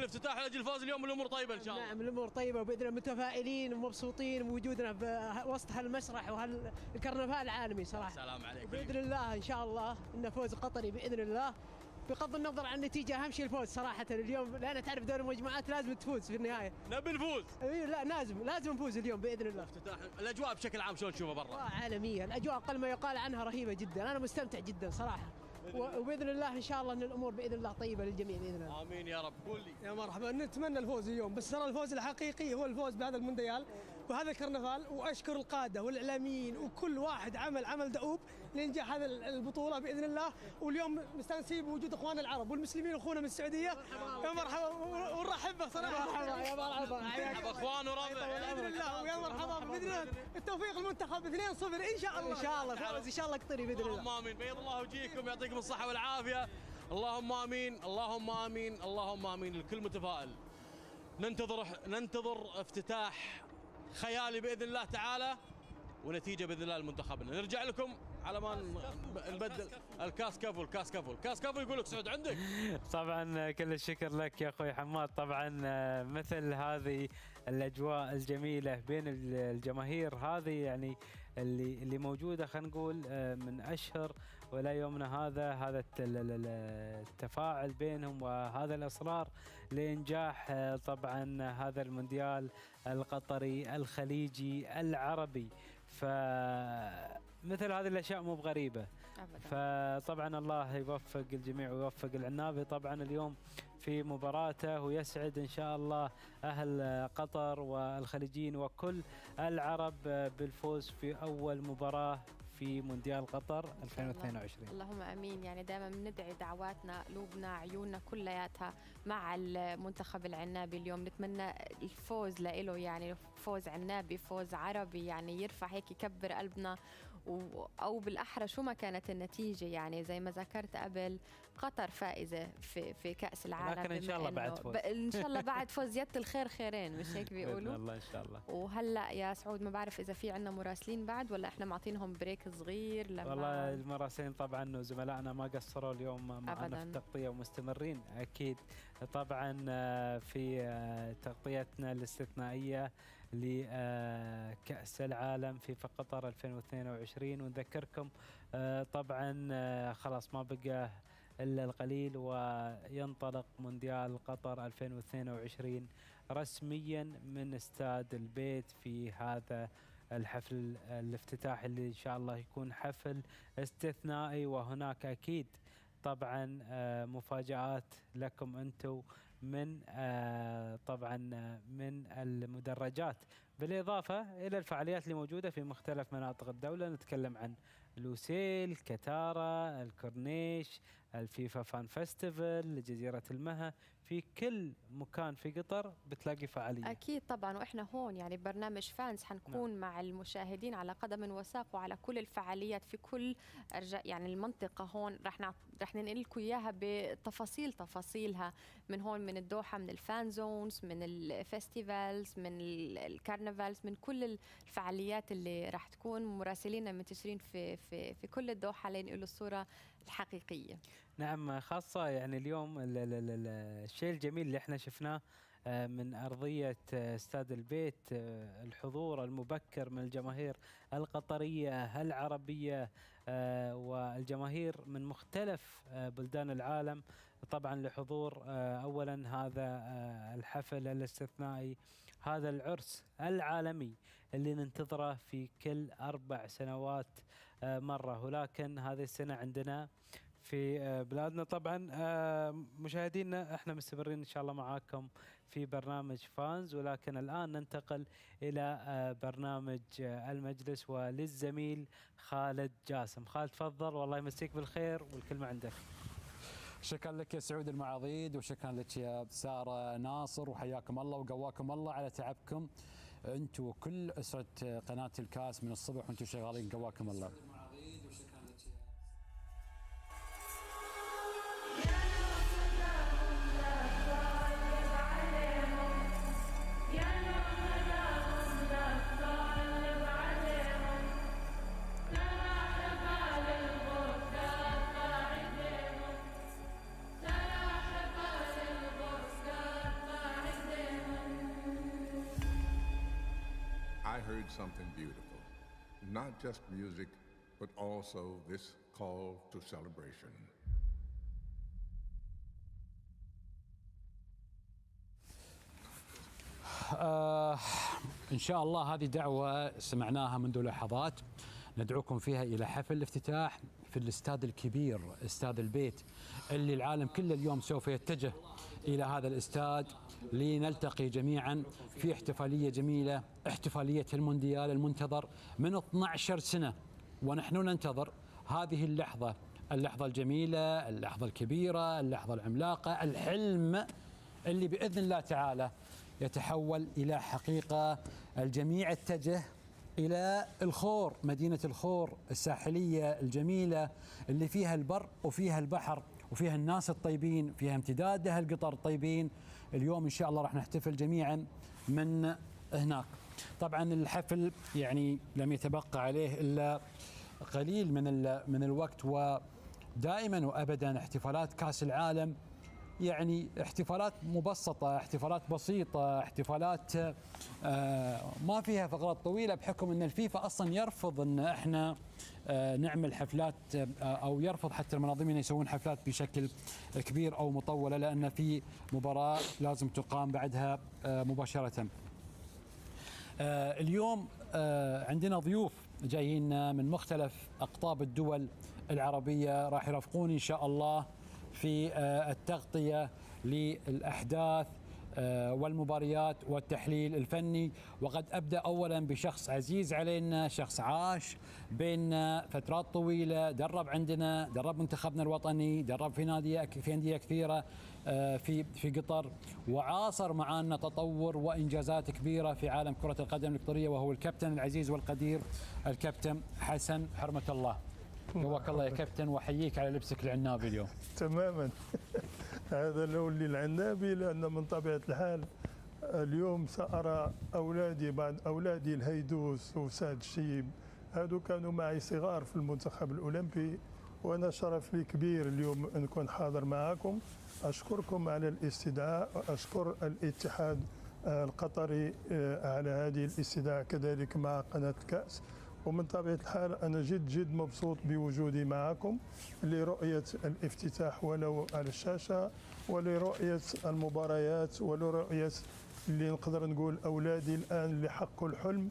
الافتتاح لاجل الفوز اليوم، الامور طيبه ان شاء الله. نعم الامور طيبه باذن الله، متفائلين ومبسوطين بوجودنا وسط هالمسرح وهالكرنفال العالمي صراحه. سلام عليك. باذن الله ان شاء الله انه فوز قطري باذن الله، بغض النظر عن النتيجه اهم شيء الفوز صراحه اليوم، لان تعرف دوري المجموعات لازم تفوز في النهايه. نبي نفوز. اي لا لازم نفوز اليوم باذن الله. افتتاح الاجواء بشكل عام شلون تشوفها برا؟ عالميه، الاجواء اقل ما يقال عنها رهيبه جدا، انا مستمتع جدا صراحه. وباذن الله ان شاء الله ان الامور باذن الله طيبه للجميع باذن الله. امين يا رب. قول لي. يا مرحبا، نتمنى الفوز اليوم، بس ترى الفوز الحقيقي هو الفوز بهذا المونديال وهذا الكرنفال، واشكر القاده والاعلاميين وكل واحد عمل دؤوب لانجاح هذه البطوله باذن الله. واليوم مستانسين بوجود اخواننا العرب والمسلمين واخونا من السعوديه. يا مرحبا ونرحب به صراحه. يا مرحبا اخوان وربع باذن الله، ويا مرحبا باذن الله. التوفيق المنتخب 2-0 ان شاء الله. ان شاء الله فوز ان شاء الله قطري باذن الله. اللهم امين. بيض الله وجيهكم، يعطيكم الصحه والعافيه. اللهم امين اللهم امين اللهم امين. الكل متفائل. ننتظر افتتاح خيالي باذن الله تعالى، ونتيجه باذن الله لمنتخبنا. نرجع لكم على ما نبدل الكاس كفو يقول لك سعود عندك. طبعا كل الشكر لك يا اخوي حماد. طبعا مثل هذه الاجواء الجميله بين الجماهير هذه يعني اللي موجوده، خلينا نقول من اشهر ولا يومنا هذا التفاعل بينهم وهذا الاصرار لانجاح طبعا هذا المونديال القطري الخليجي العربي. فمثل هذه الاشياء مو بغريبه أبداً. فطبعا الله يوفق الجميع ويوفق العنابي طبعا اليوم في مباراته، ويسعد ان شاء الله اهل قطر والخليجيين وكل العرب بالفوز في اول مباراه في مونديال قطر 2022. اللهم امين. يعني دائما بندعي دعواتنا قلوبنا عيوننا كلياتها مع المنتخب العنابي اليوم، نتمنى الفوز له، يعني فوز عنابي فوز عربي يعني يرفع هيك يكبر قلبنا، او بالاحرى شو ما كانت النتيجه. يعني زي ما ذكرت قبل قطر فائزه في كاس العالم، لكن ان شاء الله بعد فوز ان شاء الله بعد فوز زياده الخير خيرين، مش هيك بيقولوا؟ الله ان شاء الله. وهلا يا سعود ما بعرف اذا في عندنا مراسلين بعد ولا احنا معطينهم بريك صغير لما والله المراسلين طبعا وزملائنا ما قصروا اليوم معنا في التغطيه ومستمرين اكيد طبعا في تغطيتنا الاستثنائيه لكأس العالم فيفا قطر 2022. ونذكركم طبعا خلاص ما بقى إلا القليل وينطلق مونديال قطر 2022 رسميا من استاد البيت في هذا الحفل الافتتاحي اللي إن شاء الله يكون حفل استثنائي. وهناك أكيد طبعا مفاجآت لكم أنتم من طبعا من المدرجات، بالإضافة إلى الفعاليات اللي موجودة في مختلف مناطق الدولة. نتكلم عن لوسيل، كتارا، الكورنيش، الفيفا فان فيستيفال، جزيرة المها، في كل مكان في قطر بتلاقي فعالية. أكيد طبعا، وإحنا هون يعني برنامج فانز حنكون مع المشاهدين على قدم وساق وعلى كل الفعاليات في كل يعني المنطقة هون. رح ننقل لكم إياها تفاصيلها من هون، من الدوحة، من الفان زونز، من الفستيفالز، من الكارنفالز، من كل الفعاليات اللي رح تكون مراسلينا منتشرين في كل الدوحة لينقلوا الصورة الحقيقية. نعم، خاصة يعني اليوم الشيء الجميل اللي احنا شفناه من أرضية استاد البيت، الحضور المبكر من الجماهير القطرية العربية والجماهير من مختلف بلدان العالم طبعا لحضور أولا هذا الحفل الاستثنائي، هذا العرس العالمي اللي ننتظره في كل 4 سنوات مرة. ولكن هذه السنة عندنا في بلادنا طبعا مشاهدينا احنا مستمرين ان شاء الله معاكم في برنامج فانز. ولكن الان ننتقل الى برنامج المجلس وللزميل خالد جاسم. خالد تفضل، والله يمسيك بالخير والكلمه عندك. شكرا لك يا سعود المعاضيد، وشكرا لك يا ساره ناصر، وحياكم الله وقواكم الله على تعبكم انتم وكل اسره قناه الكاس من الصبح وانتم شغالين، قواكم الله. heard something beautiful. Not just music, but also this call to celebration. إن شاء الله هذه دعوة سمعناها منذ لحظات، ندعوكم فيها إلى حفل الافتتاح في الاستاد الكبير، استاد البيت، اللي العالم كله اليوم سوف يتجه إلى هذا الاستاد لنلتقي جميعا في احتفالية جميلة، احتفالية المونديال المنتظر من 12 سنة، ونحن ننتظر هذه اللحظة، اللحظة الجميلة، اللحظة الكبيرة، اللحظة العملاقة، الحلم اللي بإذن الله تعالى يتحول إلى حقيقة. الجميع اتجه إلى الخور، مدينة الخور الساحلية الجميلة اللي فيها البر وفيها البحر وفيها الناس الطيبين، فيها امتدادها القطر الطيبين. اليوم إن شاء الله راح نحتفل جميعا من هناك. طبعا الحفل يعني لم يتبقى عليه إلا قليل من الوقت، ودائما وأبدا احتفالات كأس العالم يعني احتفالات مبسطة، احتفالات بسيطة، احتفالات ما فيها فقرات طويلة، بحكم أن الفيفا أصلا يرفض أن احنا نعمل حفلات، أو يرفض حتى المنظمين يسوون حفلات بشكل كبير أو مطولة، لأن في مباراة لازم تقام بعدها مباشرة. اليوم عندنا ضيوف جايين من مختلف أقطاب الدول العربية، راح يرافقون إن شاء الله في التغطية للأحداث والمباريات والتحليل الفني. وقد أبدأ أولا بشخص عزيز علينا، شخص عاش بين فترات طويلة، درب عندنا، درب منتخبنا الوطني، درب في أندية كثيرة في قطر، وعاصر معنا تطور وإنجازات كبيرة في عالم كرة القدم القطرية، وهو الكابتن العزيز والقدير الكابتن حسن حرمة الله. قواك الله يا كابتن، واحييك على لبسك العنابي اليوم. تماما. هذا اللون العنابي، لأن من طبيعة الحال اليوم سأرى أولادي، بعد أولادي الهيدوس وسعد الشيب، هادو كانوا معي صغار في المنتخب الأولمبي، وأنا شرف لي كبير اليوم أن أكون حاضر معكم. أشكركم على الاستدعاء، وأشكر الاتحاد القطري على هذه الاستدعاء، كذلك مع قناة الكأس. ومن طبيعة الحال أنا جد مبسوط بوجودي معكم لرؤية الافتتاح ولو على الشاشة، ولرؤية المباريات، ولرؤية اللي نقدر نقول أولادي الآن اللي حققوا الحلم.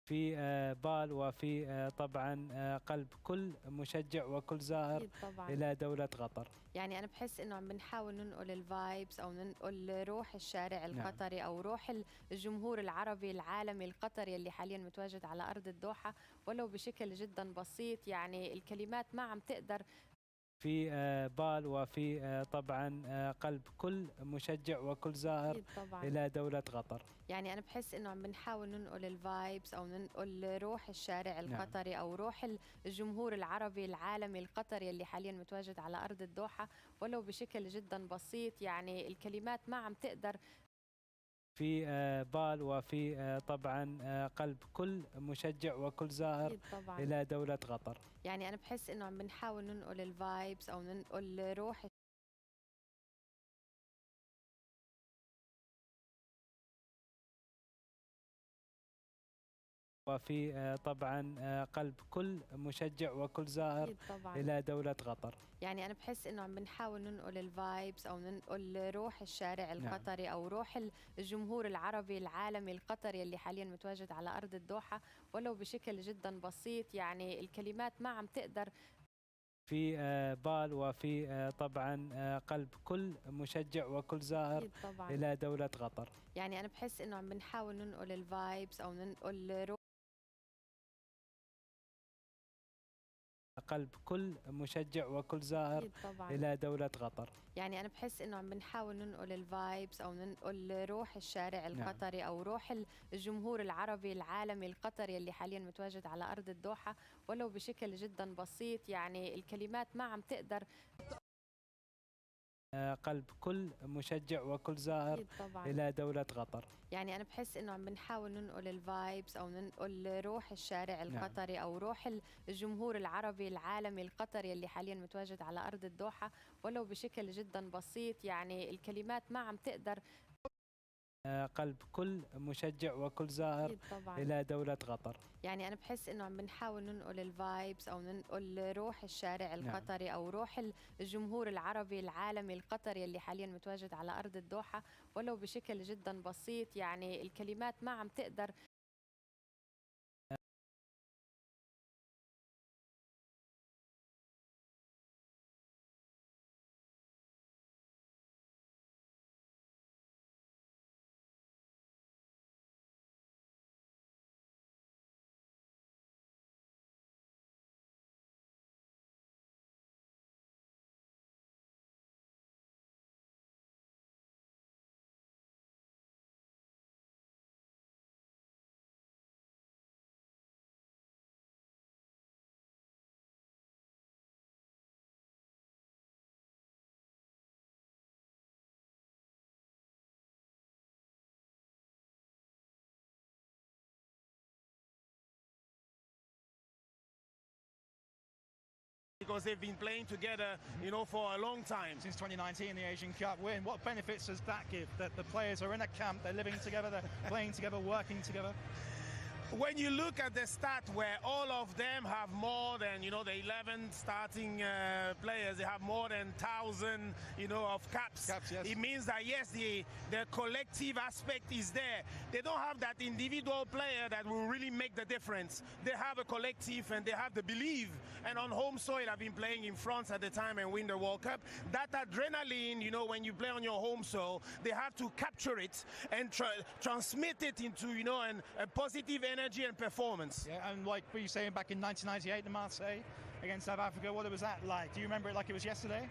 في بال وفي طبعا قلب كل مشجع وكل زائر أكيد طبعا. إلى دولة قطر. يعني أنا بحس إنه عم بنحاول ننقل الفايبس أو ننقل روح الشارع القطري أو روح الجمهور العربي العالمي القطري اللي حاليا متواجد على أرض الدوحة ولو بشكل جدا بسيط. يعني الكلمات ما عم تقدر. في بال وفي طبعا قلب كل مشجع وكل زائر أكيد طبعا. إلى دولة قطر. يعني أنا بحس إنه عم بنحاول ننقل الفايبس أو ننقل روح الشارع القطري أو روح الجمهور العربي العالمي القطري اللي حاليا متواجد على أرض الدوحة ولو بشكل جدا بسيط. يعني الكلمات ما عم تقدر. في بال وفي طبعا قلب كل مشجع وكل زائر أكيد طبعا. إلى دولة قطر. يعني أنا بحس إنه عم بنحاول ننقل الفايبس أو ننقل روح وفي طبعا قلب كل مشجع وكل زائر أكيد طبعا. إلى دولة قطر. يعني أنا بحس إنه عم بنحاول ننقل الفايبس أو ننقل روح الشارع القطري أو روح الجمهور العربي العالمي القطري اللي حاليا متواجد على أرض الدوحة ولو بشكل جدا بسيط. يعني الكلمات ما عم تقدر. في بال وفي طبعا قلب كل مشجع وكل زائر أكيد طبعا. إلى دولة قطر. يعني أنا بحس إنه عم بنحاول ننقل الفايبس أو ننقل روح قلب كل مشجع وكل زائر أكيد طبعا. إلى دولة قطر. يعني أنا بحس إنه عم بنحاول ننقل الفايبس أو ننقل روح الشارع القطري أو روح الجمهور العربي العالمي القطري اللي حاليا متواجد على أرض الدوحة ولو بشكل جدا بسيط. يعني الكلمات ما عم تقدر. قلب كل مشجع وكل زائر أكيد طبعا. إلى دولة قطر. يعني أنا بحس إنه عم بنحاول ننقل الفايبس أو ننقل روح الشارع القطري أو روح الجمهور العربي العالمي القطري اللي حاليا متواجد على أرض الدوحة ولو بشكل جدا بسيط. يعني الكلمات ما عم تقدر. قلب كل مشجع وكل زائر أكيد طبعا. إلى دولة قطر. يعني أنا بحس إنه عم بنحاول ننقل الفايبس أو ننقل روح الشارع القطري أو روح الجمهور العربي العالمي القطري اللي حاليا متواجد على أرض الدوحة ولو بشكل جدا بسيط. يعني الكلمات ما عم تقدر. Because they've been playing together, you know, for a long time. Since 2019, the Asian Cup win. What benefits does that give? That the players are in a camp, they're living together, they're playing together, working together. When you look at the stat where all of them have more than, you know, the 11 starting players, they have more than 1,000, you know, of caps. Yes. It means that, yes, the collective aspect is there. They don't have that individual player that will really make the difference. They have a collective and they have the belief. And on home soil, I've been playing in France at the time and win the World Cup. That adrenaline, you know, when you play on your home soil, they have to capture it and transmit it into, you know, a positive energy and performance. Yeah, and like were you saying back in 1998 in Marseille against South Africa, what was that like? Do you remember it like it was yesterday?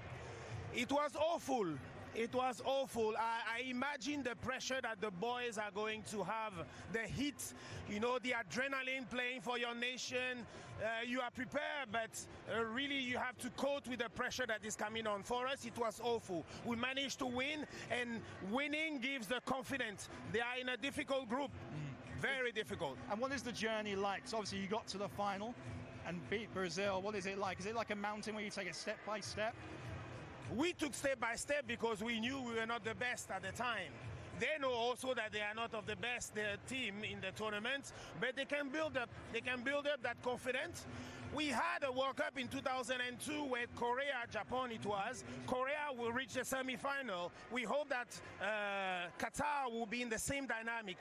It was awful. It was awful. I imagine the pressure that the boys are going to have, the heat, you know, the adrenaline playing for your nation. You are prepared, but really you have to cope with the pressure that is coming on. For us, it was awful. We managed to win, and winning gives the confidence. They are in a difficult group, very difficult. And what is the journey like? So obviously you got to the final and beat Brazil. What is it like? Is it like a mountain where you take it step by step? We took step by step because we knew we were not the best at the time. They know also that they are not of the best team in the tournament, but they can build up that confidence. We had a World Cup in 2002 where Korea, Japan it was. Korea will reach the semi-final. We hope that Qatar will be in the same dynamic.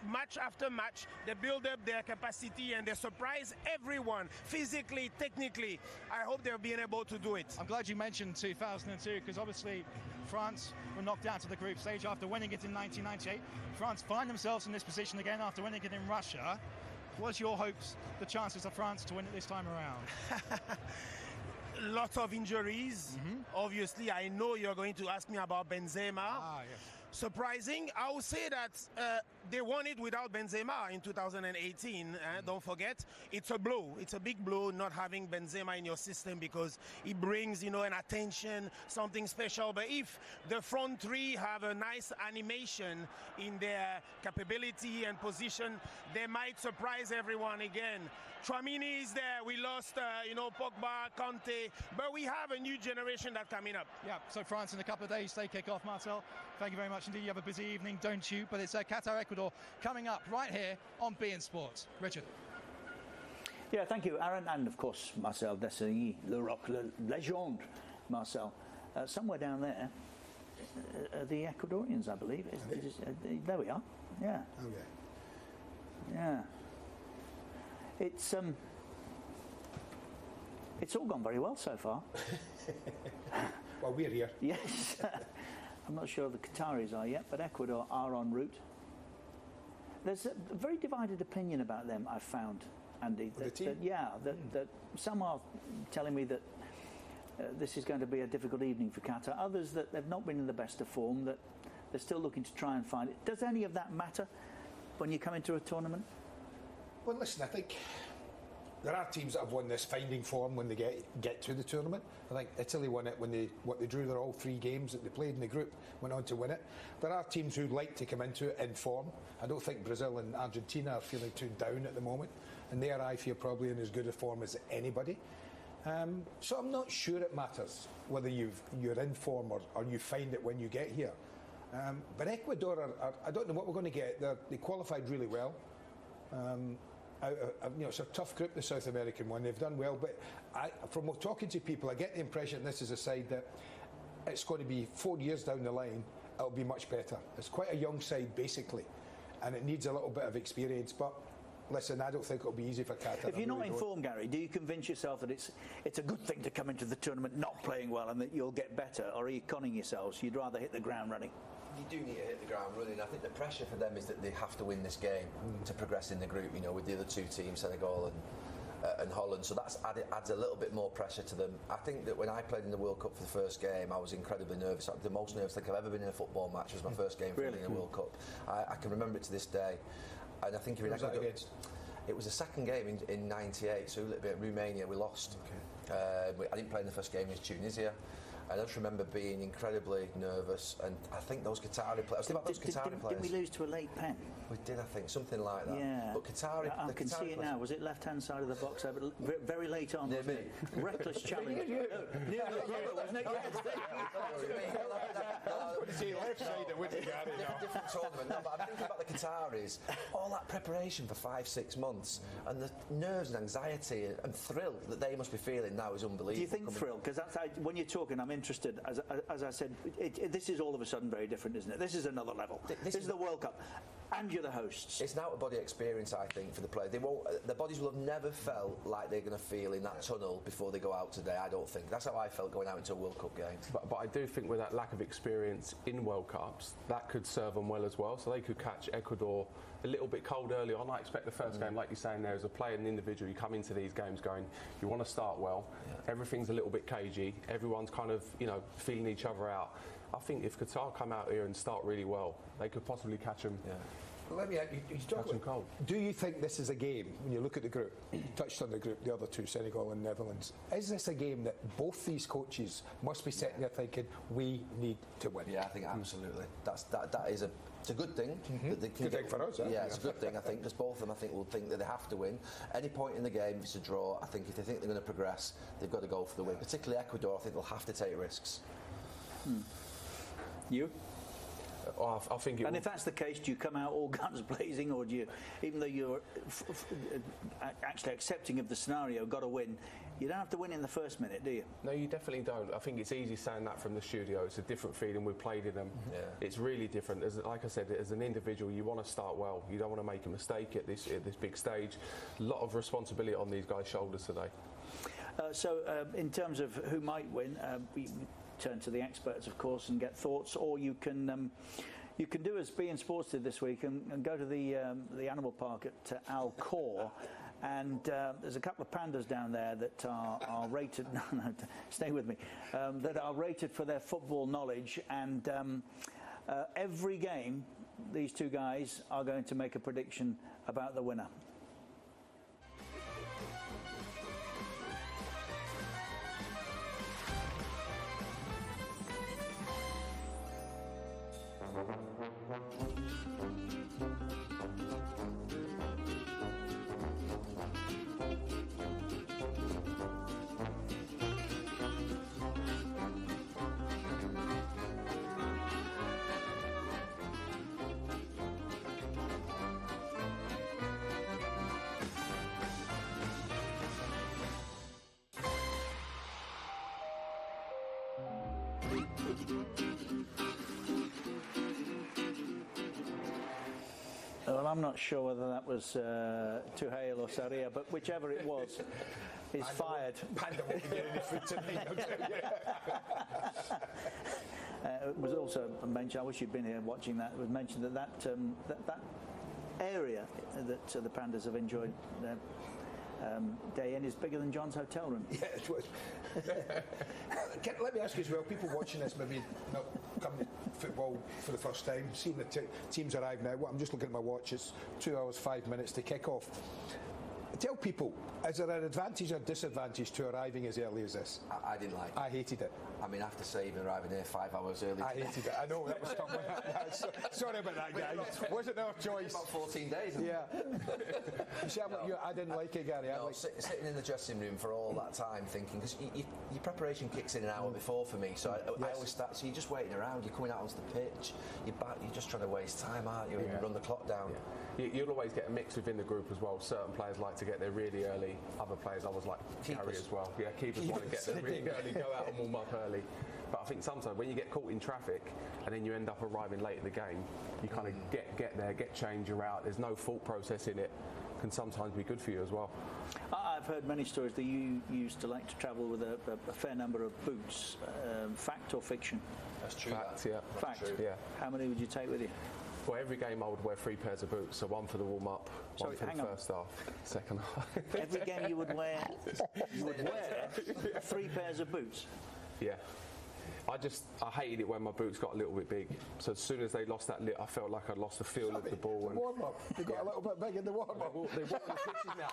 Match after match, they build up their capacity and they surprise everyone, physically, technically. I hope they're being able to do it. I'm glad you mentioned 2002 because obviously France were knocked out of the group stage after winning it in 1998. France find themselves in this position again after winning it in Russia. What's your hopes, the chances of France to win it this time around? Lots of injuries. Obviously, I know you're going to ask me about Benzema. Yes. Surprising, I would say that they won it without Benzema in 2018. Don't forget, it's a blow. It's a big blow not having Benzema in your system because it brings, an attention, something special. But if the front three have a nice animation in their capability and position, they might surprise everyone again. Tchouaméni is there. We lost, Pogba, Kanté, but we have a new generation that's coming up. Yeah, so France in a couple of days, they kick off. Marcel, thank you very much indeed. You have a busy evening, don't you? But it's Qatar, Ecuador coming up right here on beIN Sports. Richard. Yeah, thank you, Aaron, and of course, Marcel Desailly, Le Rock, Le Legend, Marcel. Somewhere down there, the Ecuadorians, I believe. There we are. Yeah. Okay. Yeah. It's all gone very well so far. Well, we're here. Yes. I'm not sure the Qataris are yet, but Ecuador are en route. There's a very divided opinion about them, I've found, Andy. The team? That some are telling me that this is going to be a difficult evening for Qatar. Others that they've not been in the best of form, that they're still looking to try and find it. Does any of that matter when you come into a tournament? Well, listen, I think there are teams that have won this finding form when they get to the tournament. I think Italy won it when they drew their all 3 games that they played in the group, went on to win it. There are teams who like to come into it in form. I don't think Brazil and Argentina are feeling too down at the moment, and they are, I feel, probably in as good a form as anybody. So I'm not sure it matters whether you're in form or you find it when you get here. But Ecuador I don't know what we're going to get. They qualified really well. It's a tough group, the South American one. They've done well, but from talking to people, I get the impression this is a side that it's going to be 4 years down the line, it'll be much better. It's quite a young side, basically, and it needs a little bit of experience. But listen, I don't think it'll be easy for Qatar. If you're not in form, Gary, do you convince yourself that it's a good thing to come into the tournament not playing well and that you'll get better, or are you conning yourselves? You'd rather hit the ground running? You do need to hit the ground running. I think the pressure for them is that they have to win this game to progress in the group, with the other 2 teams, Senegal and Holland. So that adds a little bit more pressure to them. I think that when I played in the World Cup for the first game, I was incredibly nervous. The most nervous I think I've ever been in a football match was my first game in the World Cup. I can remember it to this day. And I think if was that against? It was the second game in '98, so a little bit of Romania, we lost. Okay. I didn't play in the first game against Tunisia. I just remember being incredibly nervous, and I think those Qatari players. Didn't we lose to a late pen? We did, I think, something like that. Yeah. But Qatari. I can see it now. Was it left-hand side of the box? Very late on. Near me. Reckless challenge. Near me, wasn't it? Different tournament. No, but I'm thinking about the Qataris. All that preparation for 5-6 months, and the nerves and anxiety and thrill that they must be feeling now is unbelievable. Do you think thrill? Because when you're talking, I'm interested. As I said, this is all of a sudden very different, isn't it? This is another level. This is the World Cup, and you're the hosts. It's an out-of-body experience, I think, for the players. Their bodies will have never felt like they're going to feel in that tunnel before they go out today. I don't think that's how I felt going out into a World Cup game. But I do think with that lack of experience in World Cups, that could serve them well as well. So they could catch Ecuador a little bit cold early on. I expect the first game, like you're saying, there as a player and individual, you come into these games going, you want to start well. Yeah. Everything's a little bit cagey. Everyone's kind of, feeling each other out. I think if Qatar come out here and start really well, they could possibly catch them. Yeah. Well, let me catch them cold. Do you think this is a game, when you look at the group, you touched on the group, the other 2, Senegal and Netherlands, is this a game that both these coaches must be sitting there thinking, we need to win? Yeah, I think absolutely. It's a good thing. Good thing for us, yeah, it's a good thing, I think, because both of them, I think, will think that they have to win. Any point in the game, if it's a draw, I think if they think they're going to progress, they've got to go for the win. Particularly Ecuador, I think they'll have to take risks. You? I think. And if that's the case, do you come out all guns blazing, or do you, even though you're actually accepting of the scenario, got to win, you don't have to win in the first minute, do you? No, you definitely don't. I think it's easy saying that from the studio. It's a different feeling. We've played in them. Yeah. It's really different. Like I said, as an individual, you want to start well. You don't want to make a mistake at this big stage. A lot of responsibility on these guys' shoulders today. So, in terms of who might win, we turn to the experts, of course, and get thoughts, or you can do as beIN Sports did this week and go to the animal park at Al Khor. And there's a couple of pandas down there that are rated. No, stay with me. That are rated for their football knowledge. And every game, these two guys are going to make a prediction about the winner. Well, I'm not sure whether that was Tuhail or Saria, but whichever it was, is fired. Panda won't get any food tonight. It was also mentioned, I wish you'd been here watching that, it was mentioned that area that the pandas have enjoyed their day in is bigger than John's hotel room. Yeah, it was. Let me ask you as well, people watching this maybe not coming to football for the first time, seeing the teams arrive now. I'm just looking at my watch, it's 2 hours, 5 minutes to kick off. Tell people, is there an advantage or disadvantage to arriving as early as this? I didn't like it. I hated it. I mean, I have to say, even arriving here 5 hours early. I hated it. I know, that was tough. Sorry about that, guys. Wasn't our choice. About 14 days. Yeah. You see, I didn't like it, Gary. No, sitting in the dressing room for all that time thinking, because your preparation kicks in an hour before for me, so I always start, so you're just waiting around, you're coming out onto the pitch, you're just trying to waste time, aren't you, and run the clock down. Yeah. You'll always get a mix within the group as well. Certain players like to get there really early. Other players, I was like Gary as well. Yeah, keepers want to get there really early, go out and warm up early. But I think sometimes when you get caught in traffic and then you end up arriving late in the game, you kind of get there, get change, you're out. There's no thought process in it. Can sometimes be good for you as well. I've heard many stories that you used to like to travel with a fair number of boots. Fact or fiction? That's true. Fact, yeah. Fact. True. Yeah. How many would you take with you? Well, every game I would wear 3 pairs of boots, so one for the warm-up, one for the first half, second half. Every game you would wear 3 pairs of boots? Yeah. I hated it when my boots got a little bit big. So as soon as they lost that I felt like I'd lost the feel of the ball. The warm-up. They got a little bit big in the warm-up. They walk the pitches now.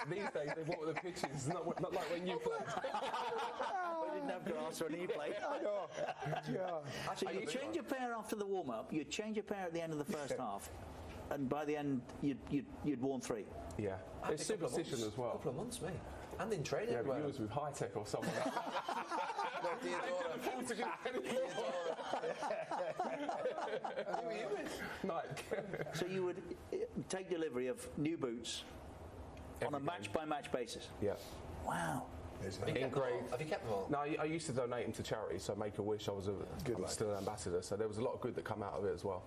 These days they walk the pitches, not like when you played. We didn't have grass or an e-plate. I know. Yeah. So you change your pair after the warm-up, you change your pair at the end of the first half, and by the end you'd worn 3. Yeah. It's superstition as well. A couple of months, mate. And in training. Yeah, but you was with high tech or something like that. No, Nike. So you would take delivery of new boots on a match-by-match basis? Yeah. Wow. Have you kept them all? No, I used to donate them to charity, so Make-A-Wish, I was still an ambassador, so there was a lot of good that come out of it as well.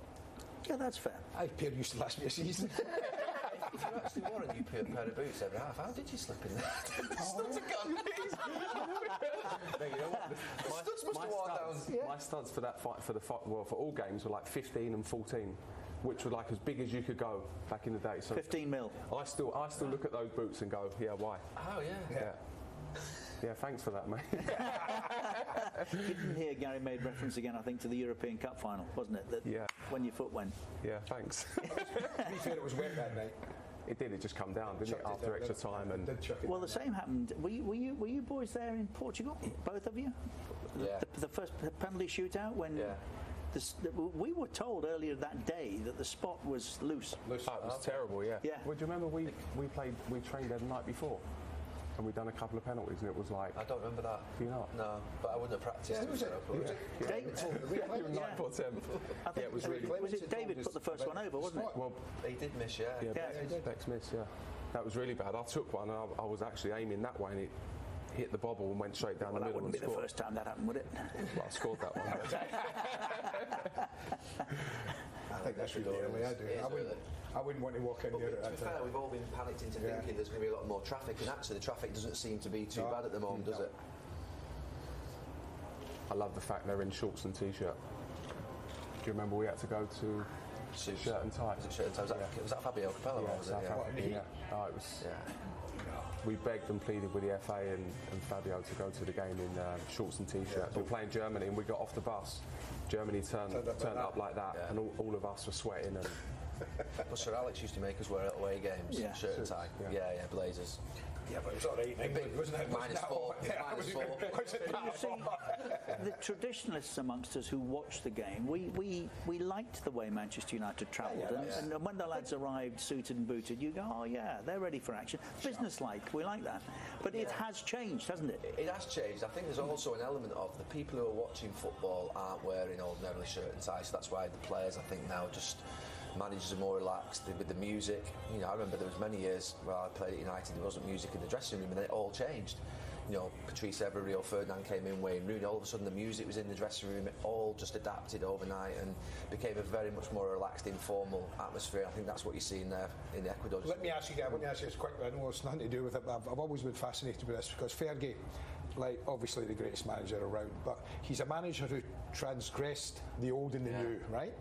Yeah, that's fair. I pair used to last me a season. If you actually wore a new pair of boots every half, how did you slip in there? Studs have gone. No, you know what? My studs for that fight for all games were like 15 and 14, which were like as big as you could go back in the day. So 15 mil. I still look at those boots and go, yeah, why? Oh yeah. Yeah, thanks for that, mate. Didn't hear Gary made reference again, I think, to the European Cup final, wasn't it? That when your foot went. Yeah, thanks. To be fair, it was wet that night. It did. It just come down, didn't it? After extra time and. Well, the same happened. Were you boys there in Portugal? Both of you? Yeah. The first penalty shootout when. Yeah. We were told earlier that day that the spot was loose. Oh, it was terrible. Yeah. Yeah. Well, do you remember we trained there the night before? and we'd done a couple of penalties, and it was like... I don't remember that. Do you not? No, but I wouldn't have practiced. Yeah, was it? David, You were 9th or 10th. yeah, it was really... Was it David put the first one over, wasn't it? Well, he did miss, yeah. Bex missed, yeah. That was really bad. I took one, and I was actually aiming that way, and it hit the bobble and went straight down the middle and scored. That wouldn't be the first time that happened, would it? Well, I scored that one. I think that's really early. I wouldn't want to walk in there. To be fair, we've all been panicked into thinking there's going to be a lot more traffic, and actually the traffic doesn't seem to be too bad at the moment, does it? I love the fact they're in shorts and t-shirt. Do you remember we had to go to shirt and tie? Was it shirt and tie? Was that Fabio Capello? Yeah, was it? Yeah. Oh, it was. Yeah. We begged and pleaded with the FA and Fabio to go to the game in shorts and t-shirts. We were playing Germany, and we got off the bus. Germany turned up like that, and all of us were sweating. And well, Sir Alex used to make us wear at away games, shirt and tie. Yeah, Blazers. Yeah, but it was all right in England, wasn't it? -4. You see, the traditionalists amongst us who watched the game, we liked the way Manchester United travelled, and when the lads arrived suited and booted, you go, oh yeah, they're ready for action. Business-like, we like that. But it has changed, hasn't it? It has changed. I think there's also an element of the people who are watching football aren't wearing ordinarily shirt and tie, so that's why the players, I think, now just... managers are more relaxed with the music. You know, I remember there was many years where I played at United, there wasn't music in the dressing room, and then it all changed. You know, Patrice Evra, Rio Ferdinand came in, Wayne Rooney, all of a sudden the music was in the dressing room, it all just adapted overnight and became a very much more relaxed, informal atmosphere. I think that's what you're seeing there in Ecuador. Let me ask you this quickly. I know it's nothing to do with it, but I've always been fascinated with this because Fergie, like obviously the greatest manager around, but he's a manager who transgressed the old and the new, right?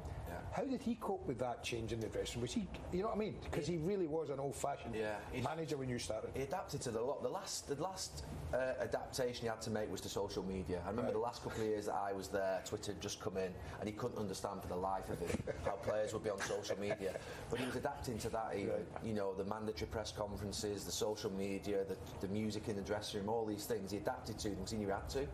How did he cope with that change in the dressing room? Was he, you know what I mean? Because he really was an old-fashioned manager when you started. He adapted to the lot. The last adaptation he had to make was to social media. I remember the last couple of years that I was there, Twitter had just come in, and he couldn't understand for the life of him how players would be on social media. But he was adapting to that even. You know, the mandatory press conferences, the social media, the music in the dressing room, all these things. He adapted to them because he knew he had to.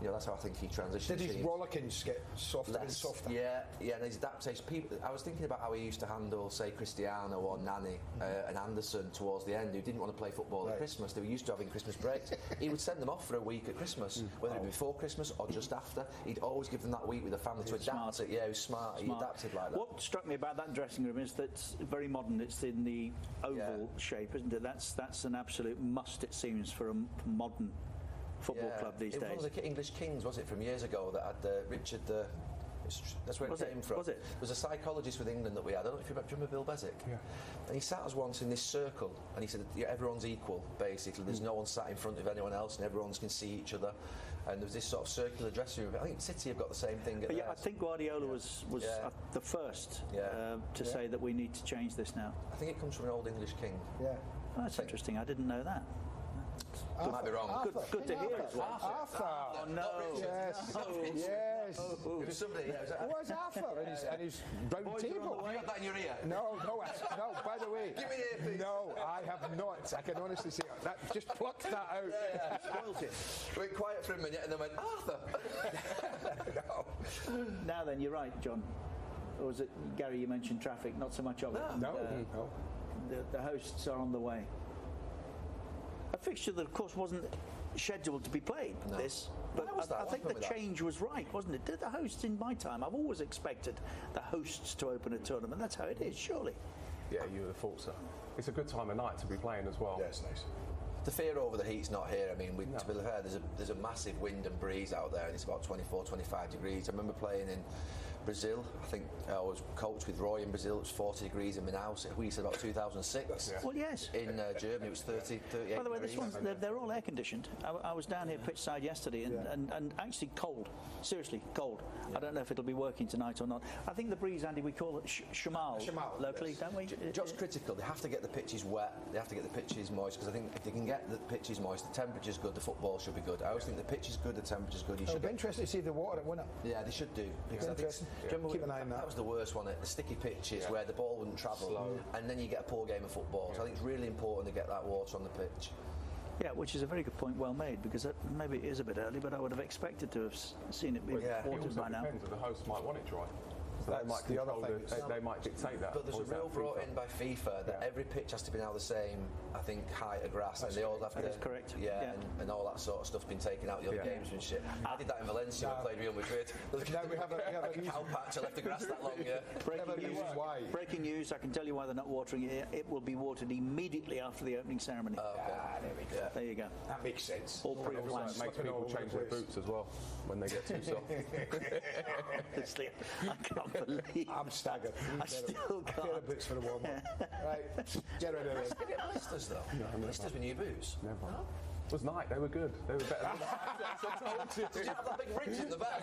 You know, that's how I think he transitioned. Did his rollickings get softer and softer? Yeah, and his adaptation. I was thinking about how he used to handle, say, Cristiano or Nani and Anderson towards the end, who didn't want to play football at Christmas. They were used to having Christmas breaks. He would send them off for a week at Christmas, whether it be before Christmas or just after. He'd always give them that week with the family to adapt it. Yeah, he was smart. He adapted like that. What struck me about that dressing room is that it's very modern. It's in the oval shape, isn't it? That's an absolute must, it seems, for a modern football club these days. It was one of the English kings, was it, from years ago that had Richard that's where it came from. Was it? There was a psychologist with England that we had. I don't know if you remember Bill Beswick. Yeah. And he sat us once in this circle, and he said, everyone's equal, basically. There's no one sat in front of anyone else, and everyone can see each other. And there was this sort of circular dressing room. I think City have got the same thing. I think Guardiola was the first to say that we need to change this now. I think it comes from an old English king. Yeah. Oh, that's interesting. I didn't know that. I might be wrong. Good to hear as well. Arthur. Oh, no. Yes. Yes. It was somebody. Where's Arthur and his round table? You got that in your ear? No. By the way, give me the earpiece. No, I have not. I can honestly say that. Just plucked that out. Yeah. Spoiled it. Went quiet for a minute and then went Arthur. No. Now then, you're right, John. Or was it Gary? You mentioned traffic. Not so much of it. No. The hosts are on the way. A fixture that, of course, wasn't scheduled to be played. No. But I think the change was right, wasn't it? Did the hosts in my time? I've always expected the hosts to open a tournament. That's how it is, surely. Yeah, you would have thought so. It's a good time of night to be playing as well. Yeah, it's nice. The fear over the heat's not here. I mean, to be fair, there's a massive wind and breeze out there, and it's about 24, 25 degrees. I remember playing in Brazil. I think I was coached with Roy in Brazil. It was 40 degrees in Manaus. We said about 2006. Yeah. Well, yes. In Germany, it was 38. By the way, this one's, they're all air conditioned. I was down here pitch side yesterday and actually cold. Seriously, cold. Yeah. I don't know if it'll be working tonight or not. I think the breeze, Andy, we call it shamal locally, don't we? Just critical. They have to get the pitches wet. They have to get the pitches moist, because I think if they can get the pitches moist, the temperature's good, the football should be good. I always think the pitch is good, the temperature's good. It'll be interesting to see the water at winner. Yeah, they should do. Because I think, keep an eye on that. That was the worst one, the sticky pitches where the ball wouldn't travel, and then you get a poor game of football. So I think it's really important to get that water on the pitch. Yeah, which is a very good point, well made, because maybe it is a bit early, but I would have expected to have seen it be watered by now. Depends if the host might want it dry. So they might the other control thing. they might dictate that. But there's a rule brought in by FIFA that every pitch has to be now the same, I think, height of grass, and they all have to. That is correct. Yeah, and all that sort of stuff's been taken out of the other gamesmanship. I did that in Valencia when I played Real Madrid. Now we have a cow patch. I left the grass that long. Yeah. Breaking news. I can tell you why they're not watering it. It will be watered immediately after the opening ceremony. There we go. There you go. That makes sense. All pre-planned. It makes people change their boots as well when they get too soft. Honestly, I can't believe. I'm staggered. I still can't. A pair of boots for the warm-up. Right, get rid of this. Did you get blisters though? Blisters with new boots? Never. No? It was nice. They were good. They were better than that. Did you have that big ridge in the back?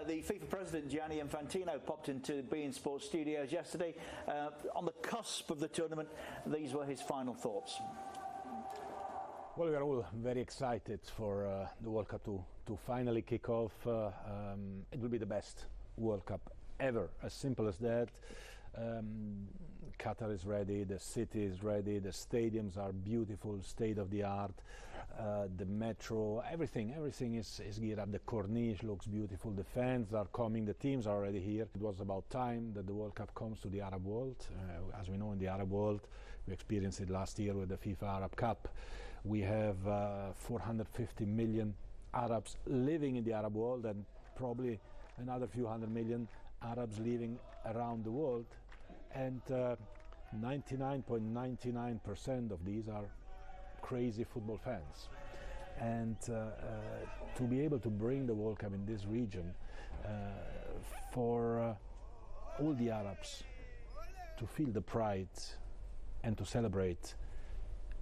The FIFA president Gianni Infantino popped into beIN Sports studios yesterday. On the cusp of the tournament, these were his final thoughts. Well, we are all very excited for the World Cup to finally kick off. It will be the best World Cup ever, as simple as that. Qatar is ready, the city is ready, the stadiums are beautiful, state of the art, the metro, everything is geared up. The Corniche looks beautiful, the fans are coming, the teams are already here. It was about time that the World Cup comes to the Arab world. As we know, in the Arab world, we experienced it last year with the FIFA Arab Cup. We have 450 million Arabs living in the Arab world, and probably another few hundred million Arabs living around the world, and 99.99% of these are crazy football fans. And to be able to bring the World Cup in this region for all the Arabs to feel the pride and to celebrate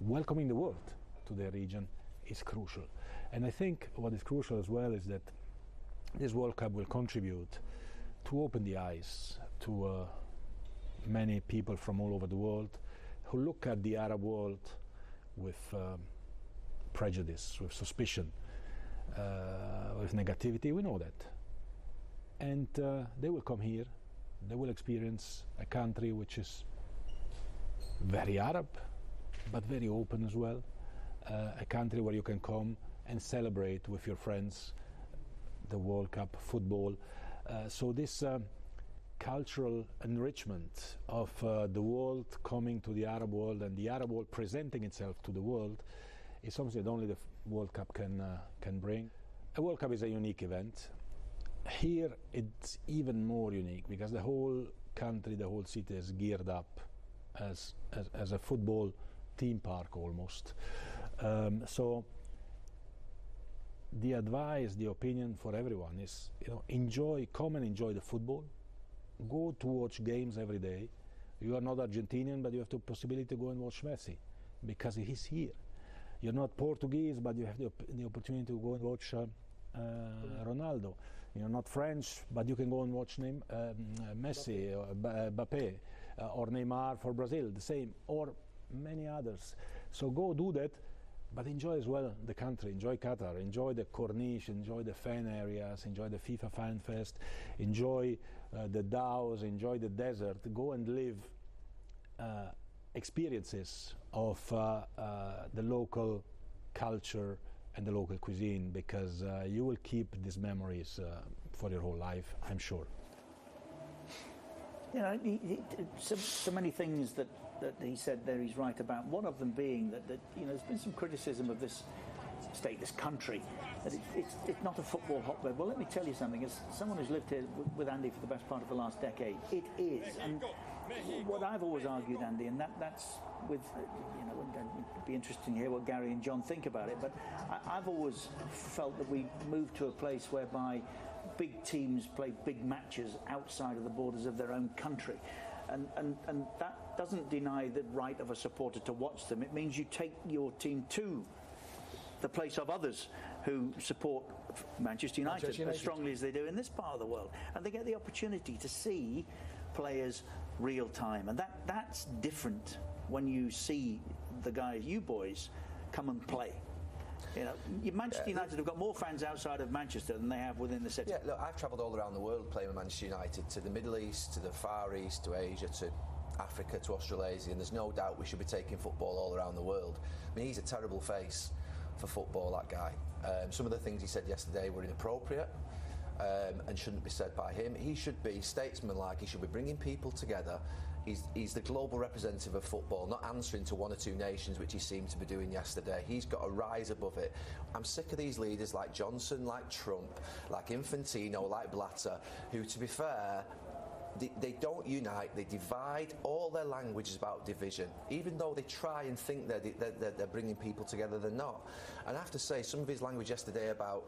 welcoming the world to their region is crucial. And I think what is crucial as well is that this World Cup will contribute to open the eyes to many people from all over the world who look at the Arab world with prejudice, with suspicion, with negativity. We know that. And they will come here, they will experience a country which is very Arab, but very open as well. A country where you can come and celebrate with your friends the World Cup football. So this cultural enrichment of the world coming to the Arab world and the Arab world presenting itself to the world is something that only the World Cup can bring. A World Cup is a unique event. Here it's even more unique because the whole country, the whole city is geared up as a football theme park almost. So the advice, the opinion for everyone is, come and enjoy the football. Go to watch games every day. You are not Argentinian, but you have the possibility to go and watch Messi because he's here. You're not Portuguese, but you have the opportunity to go and watch Ronaldo. You're not French, but you can go and watch Messi, or Mbappé, or Neymar for Brazil, the same, or many others. So go do that, but enjoy as well the country, enjoy Qatar, enjoy the Corniche, enjoy the fan areas, enjoy the FIFA Fan Fest, enjoy the DAOs, enjoy the desert. Go and live experiences of the local culture and the local cuisine, because you will keep these memories for your whole life, I'm sure. So many things that he said there he's right about. One of them being that there's been some criticism of this state, this country, that it's not a football hotbed. Well, let me tell you something. As someone who's lived here with Andy for the best part of the last decade, it is. And what I've always argued, Andy, and that's with, it'd be interesting to hear what Gary and John think about it, but I've always felt that we moved to a place whereby big teams play big matches outside of the borders of their own country. And that doesn't deny the right of a supporter to watch them. It means you take your team to the place of others who support Manchester United as strongly as they do in this part of the world. And they get the opportunity to see players real time. And that's different when you see the guys, you boys, come and play. Manchester United have got more fans outside of Manchester than they have within the city. Yeah, look, I've travelled all around the world playing with Manchester United, to the Middle East, to the Far East, to Asia, to Africa, to Australasia, and there's no doubt we should be taking football all around the world. I mean, he's a terrible face for football, that guy. Some of the things he said yesterday were inappropriate. and shouldn't be said by him. He should be statesmanlike. He should be bringing people together. He's the global representative of football, not answering to one or two nations, which he seemed to be doing yesterday. He's got to rise above it. I'm sick of these leaders like Johnson, like Trump, like Infantino, like Blatter, who, to be fair, they don't unite. They divide. All their language is about division. Even though they try and think they're bringing people together, they're not. And I have to say, some of his language yesterday about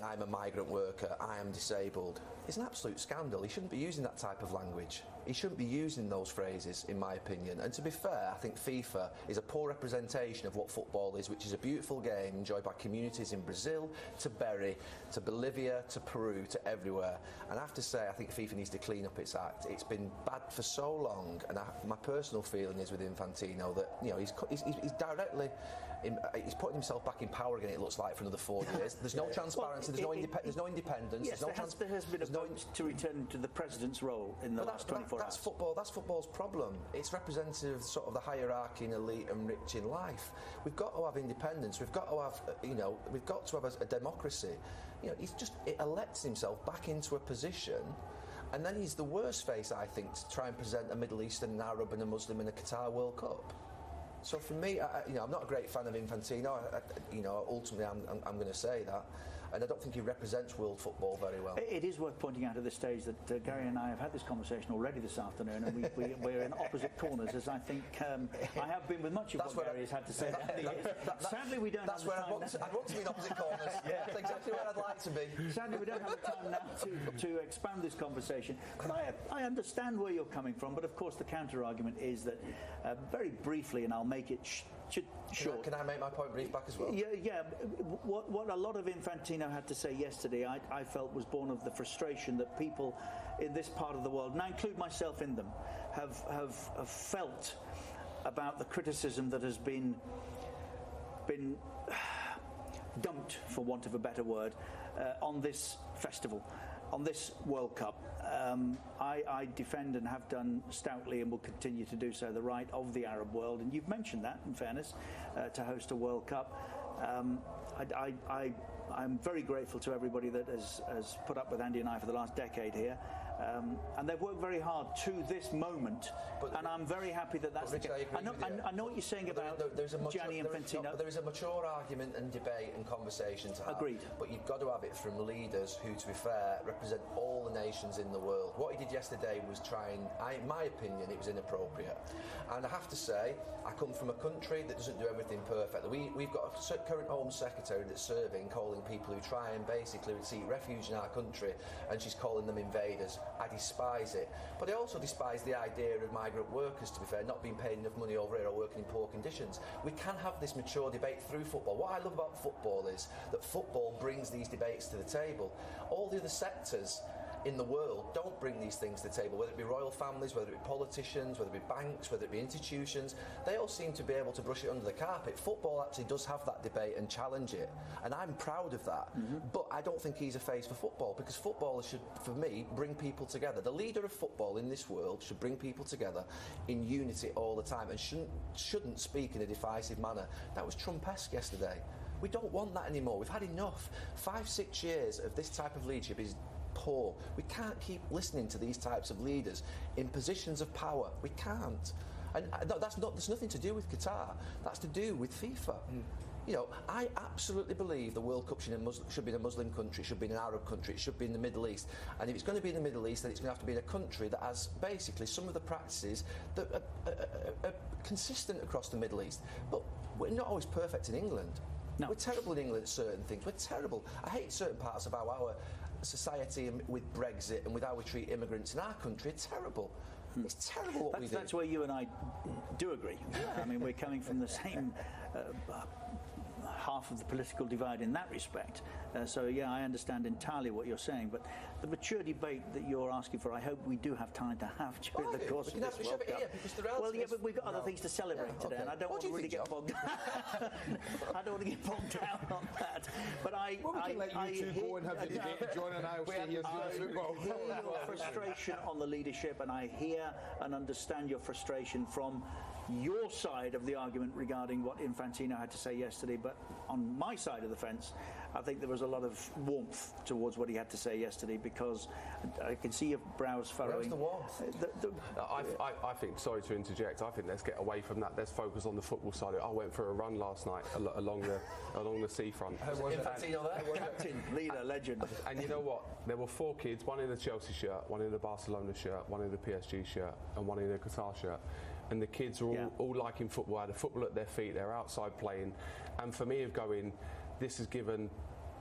I'm a migrant worker, I am disabled, it's an absolute scandal. He shouldn't be using that type of language. He shouldn't be using those phrases, in my opinion. And to be fair, I think FIFA is a poor representation of what football is, which is a beautiful game enjoyed by communities in Brazil, to Bury, to Bolivia, to Peru, to everywhere. And I have to say, I think FIFA needs to clean up its act. It's been bad for so long, and my personal feeling is with Infantino that, you know, he's directly... he's putting himself back in power again, it looks like, for another 4 years. There's no transparency, there's no independence. Yes, there has been a vote to return to the president's role in the last 24 hours. That's football's problem. It's representative of sort of the hierarchy and elite and rich in life. We've got to have independence. We've got to have, we've got to have a democracy. You know, it elects himself back into a position. And then he's the worst face, I think, to try and present a Middle Eastern, an Arab and a Muslim in a Qatar World Cup. So for me, I'm not a great fan of Infantino. Ultimately, I'm going to say that. And I don't think he represents world football very well. It is worth pointing out at this stage that Gary and I have had this conversation already this afternoon, and we're in opposite corners, as I think I have been with much of what Gary has had to say. Sadly, we don't have the time. I'd want to be in opposite corners. Yeah. That's exactly where I'd like to be. Sadly, we don't have the time now to expand this conversation. But I understand where you're coming from, but of course the counter-argument is that, very briefly, and I'll make it short. Can I make my point brief back as well? Yeah. What a lot of Infantino had to say yesterday, I felt, was born of the frustration that people in this part of the world, and I include myself in them, have felt about the criticism that has been dumped, for want of a better word, on this festival, on this World Cup. I defend and have done stoutly, and will continue to do so, the right of the Arab world, and you've mentioned that, in fairness, to host a World Cup. I'm very grateful to everybody that has put up with Andy and I for the last decade here. And they've worked very hard to this moment, and I'm very happy that that's the case. I know what you're saying about Gianni Infantino. There is a mature argument and debate and conversation to have. Agreed. But you've got to have it from leaders who, to be fair, represent all the nations in the world. What he did yesterday was in my opinion, it was inappropriate. And I have to say, I come from a country that doesn't do everything perfectly. We've got a current Home Secretary that's serving, calling people who try and basically seek refuge in our country, and she's calling them invaders. I despise it. But I also despise the idea of migrant workers, to be fair, not being paid enough money over here or working in poor conditions. We can have this mature debate through football. What I love about football is that football brings these debates to the table. All the other sectors in the world don't bring these things to the table, whether it be royal families, whether it be politicians, whether it be banks, whether it be institutions. They all seem to be able to brush it under the carpet. Football actually does have that debate and challenge it, and I'm proud of that. But I don't think he's a face for football, because football should, for me, bring people together. The leader of football in this world should bring people together in unity all the time, and shouldn't speak in a divisive manner. That was Trump-esque yesterday. We don't want that anymore. We've had enough. 5-6 years of this type of leadership is poor. We can't keep listening to these types of leaders in positions of power. We can't. And that's nothing to do with Qatar. That's to do with FIFA. You know, I absolutely believe the World Cup should be in a Muslim country, it should be in an Arab country, it should be in the Middle East. And if it's going to be in the Middle East, then it's going to have to be in a country that has basically some of the practices that are consistent across the Middle East. But we're not always perfect in England. No. We're terrible in England at certain things. We're terrible. I hate certain parts of our society with Brexit and with how we treat immigrants in our country. It's terrible. It's terrible what we do. That's where you and I do agree. I mean, we're coming from the same half of the political divide in that respect. So, yeah, I understand entirely what you're saying. But the mature debate that you're asking for, I hope we do have time to have during the course of this World Cup. Well, yeah, but we've got other things to celebrate today, and I don't want to really get bogged down. I don't want to get bogged down on that. But we can let you two go and have the debate, and John and I will stay here and football. I hear your frustration on the leadership, and I hear and understand your frustration from your side of the argument regarding what Infantino had to say yesterday, but on my side of the fence, I think there was a lot of warmth towards what he had to say yesterday, because I can see your brows furrowing. Where's the warmth? I think, sorry to interject, I think let's get away from that. Let's focus on the football side of it. I went for a run last night along the seafront. Infantino Captain, leader, legend. And you know what? There were 4 kids, one in the Chelsea shirt, one in the Barcelona shirt, one in the PSG shirt, and one in the Qatar shirt. And the kids were all liking football, had a football at their feet, they're outside playing. And for me, of going, this has given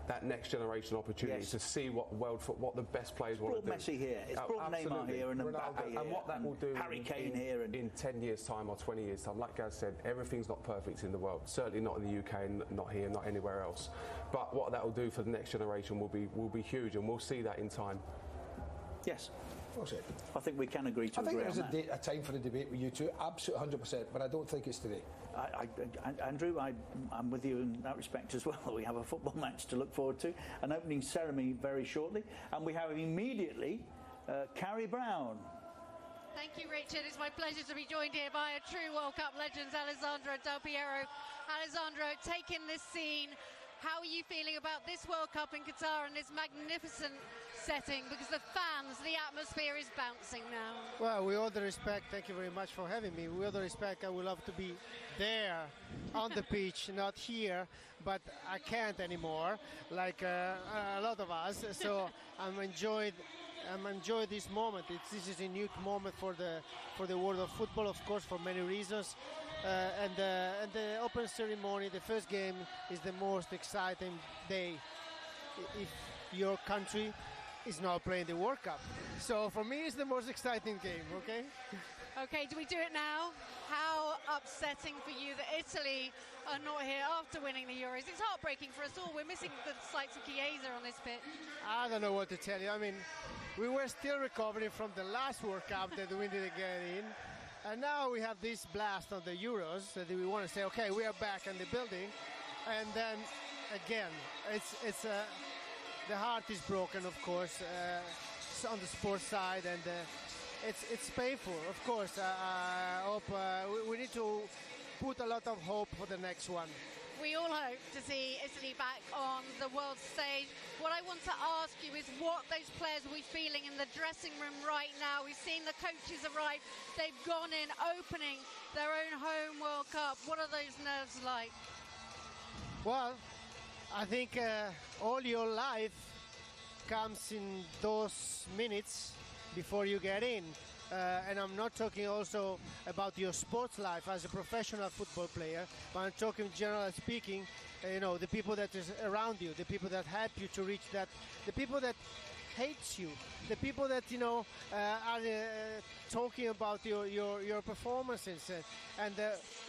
that next generation opportunity to see what the best players want to do. It's brought Messi here, it's brought Neymar here, and Mbappe here, and what that will do Harry Kane here, and in 10 years' time or 20 years' time. Like Gaz said, everything's not perfect in the world. Certainly not in the UK, not here, not anywhere else. But what that will do for the next generation will be huge, and we'll see that in time. Yes. I think we can agree to agree on that. I think there's a time for a debate with you two, absolutely 100%, but I don't think it's today. Andrew, I'm with you in that respect as well. We have a football match to look forward to, an opening ceremony very shortly, and we have immediately Carrie Brown. Thank you, Richard. It's my pleasure to be joined here by a true World Cup legend, Alessandro Del Piero. Alessandro, taking this scene, how are you feeling about this World Cup in Qatar and this magnificent setting? Because the fans, the atmosphere is bouncing now. Well, with all the respect, thank you very much for having me. With all the respect, I would love to be there on the pitch, not here, but I can't anymore, like a lot of us. So I'm enjoying this moment. This is a unique moment for the world of football, of course, for many reasons. And the open ceremony, the first game, is the most exciting day if your country is not playing the World Cup. So for me, it's the most exciting game, okay? Okay, do we do it now? How upsetting for you that Italy are not here after winning the Euros. It's heartbreaking for us all. We're missing the sights of Chiesa on this pitch. I don't know what to tell you. I mean, we were still recovering from the last World Cup that we didn't get in. And now we have this blast on the Euros that we want to say, okay, we are back in the building. And then, again, it's the heart is broken, of course, on the sports side, and it's painful, of course. I hope we need to put a lot of hope for the next one. We all hope to see Italy back on the world stage. What I want to ask you is what those players will be feeling in the dressing room right now. We've seen the coaches arrive. They've gone in, opening their own home World Cup. What are those nerves like? Well, I think all your life comes in those minutes before you get in. And I'm not talking also about your sports life as a professional football player, but I'm talking generally speaking, the people that is around you, the people that help you to reach that, the people that hates you, the people that are talking about your performances and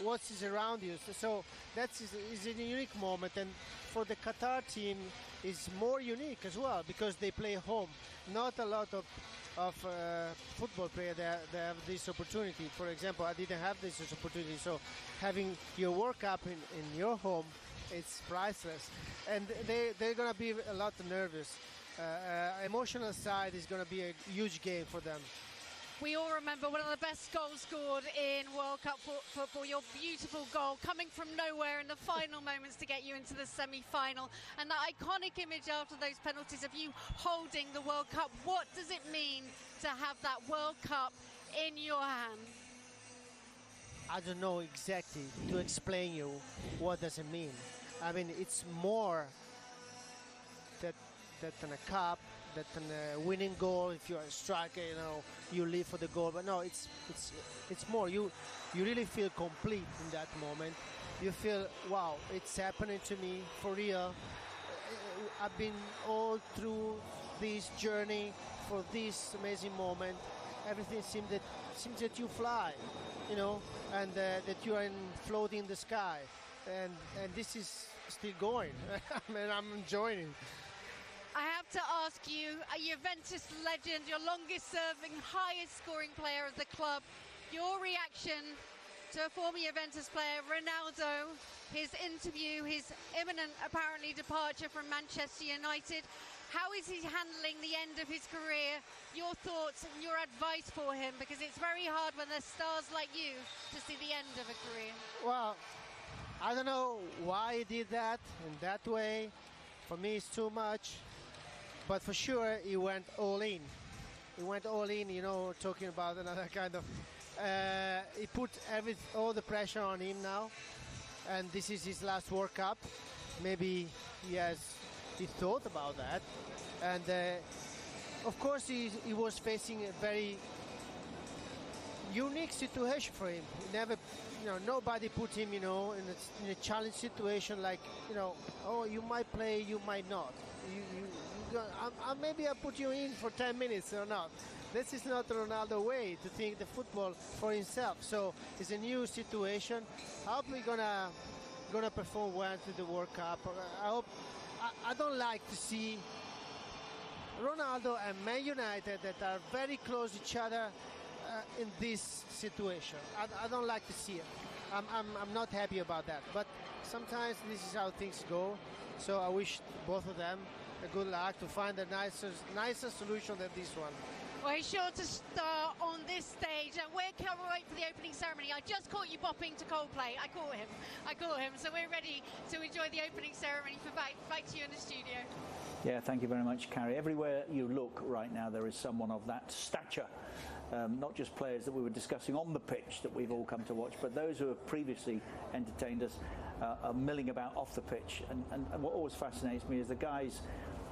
what is around you. So that is a unique moment, and for the Qatar team is more unique as well because they play home. Not a lot of football players they have this opportunity. For example, I didn't have this opportunity, so having your World Cup in your home, it's priceless. And they're gonna be a lot nervous. Emotional side is gonna be a huge game for them. We all remember one of the best goals scored in World Cup football, your beautiful goal coming from nowhere in the final moments to get you into the semi-final. And that iconic image after those penalties of you holding the World Cup. What does it mean to have that World Cup in your hand? I don't know exactly to explain you what does it mean. I mean, it's more than a cup, that a winning goal. If you're a striker, you live for the goal. But no, it's more. You really feel complete in that moment. You feel, wow, it's happening to me for real. I've been all through this journey for this amazing moment. Everything seems that you fly, and that you are floating in the sky, and this is still going. I mean, I'm enjoying it. I have to ask you, a Juventus legend, your longest-serving, highest-scoring player of the club, your reaction to a former Juventus player, Ronaldo, his interview, his imminent, apparently, departure from Manchester United. How is he handling the end of his career? Your thoughts and your advice for him, because it's very hard when there's stars like you to see the end of a career. Well, I don't know why he did that in that way. For me, it's too much. But for sure, he went all in. He went all in, you know, talking about another kind of... he put all the pressure on him now. And this is his last World Cup. Maybe he thought about that. And of course, he was facing a very unique situation for him. He never, nobody put him, in a challenge situation like, oh, you might play, you might not. Maybe I put you in for 10 minutes or not. This is not Ronaldo way to think the football for himself. So it's a new situation. I hope we're gonna perform well to the World Cup. I don't like to see Ronaldo and Man United that are very close to each other in this situation. I don't like to see it. I'm not happy about that. But sometimes this is how things go. So I wish both of them a good luck to find a nicer solution than this one. Well, he's sure to start on this stage, and we can't wait for the opening ceremony. I just caught you bopping to Coldplay. I caught him. So we're ready to enjoy the opening ceremony. Back to you in the studio. Yeah, thank you very much, Carrie. Everywhere you look right now, there is someone of that stature. Not just players that we were discussing on the pitch that we've all come to watch, but those who have previously entertained us are milling about off the pitch. And what always fascinates me is the guys.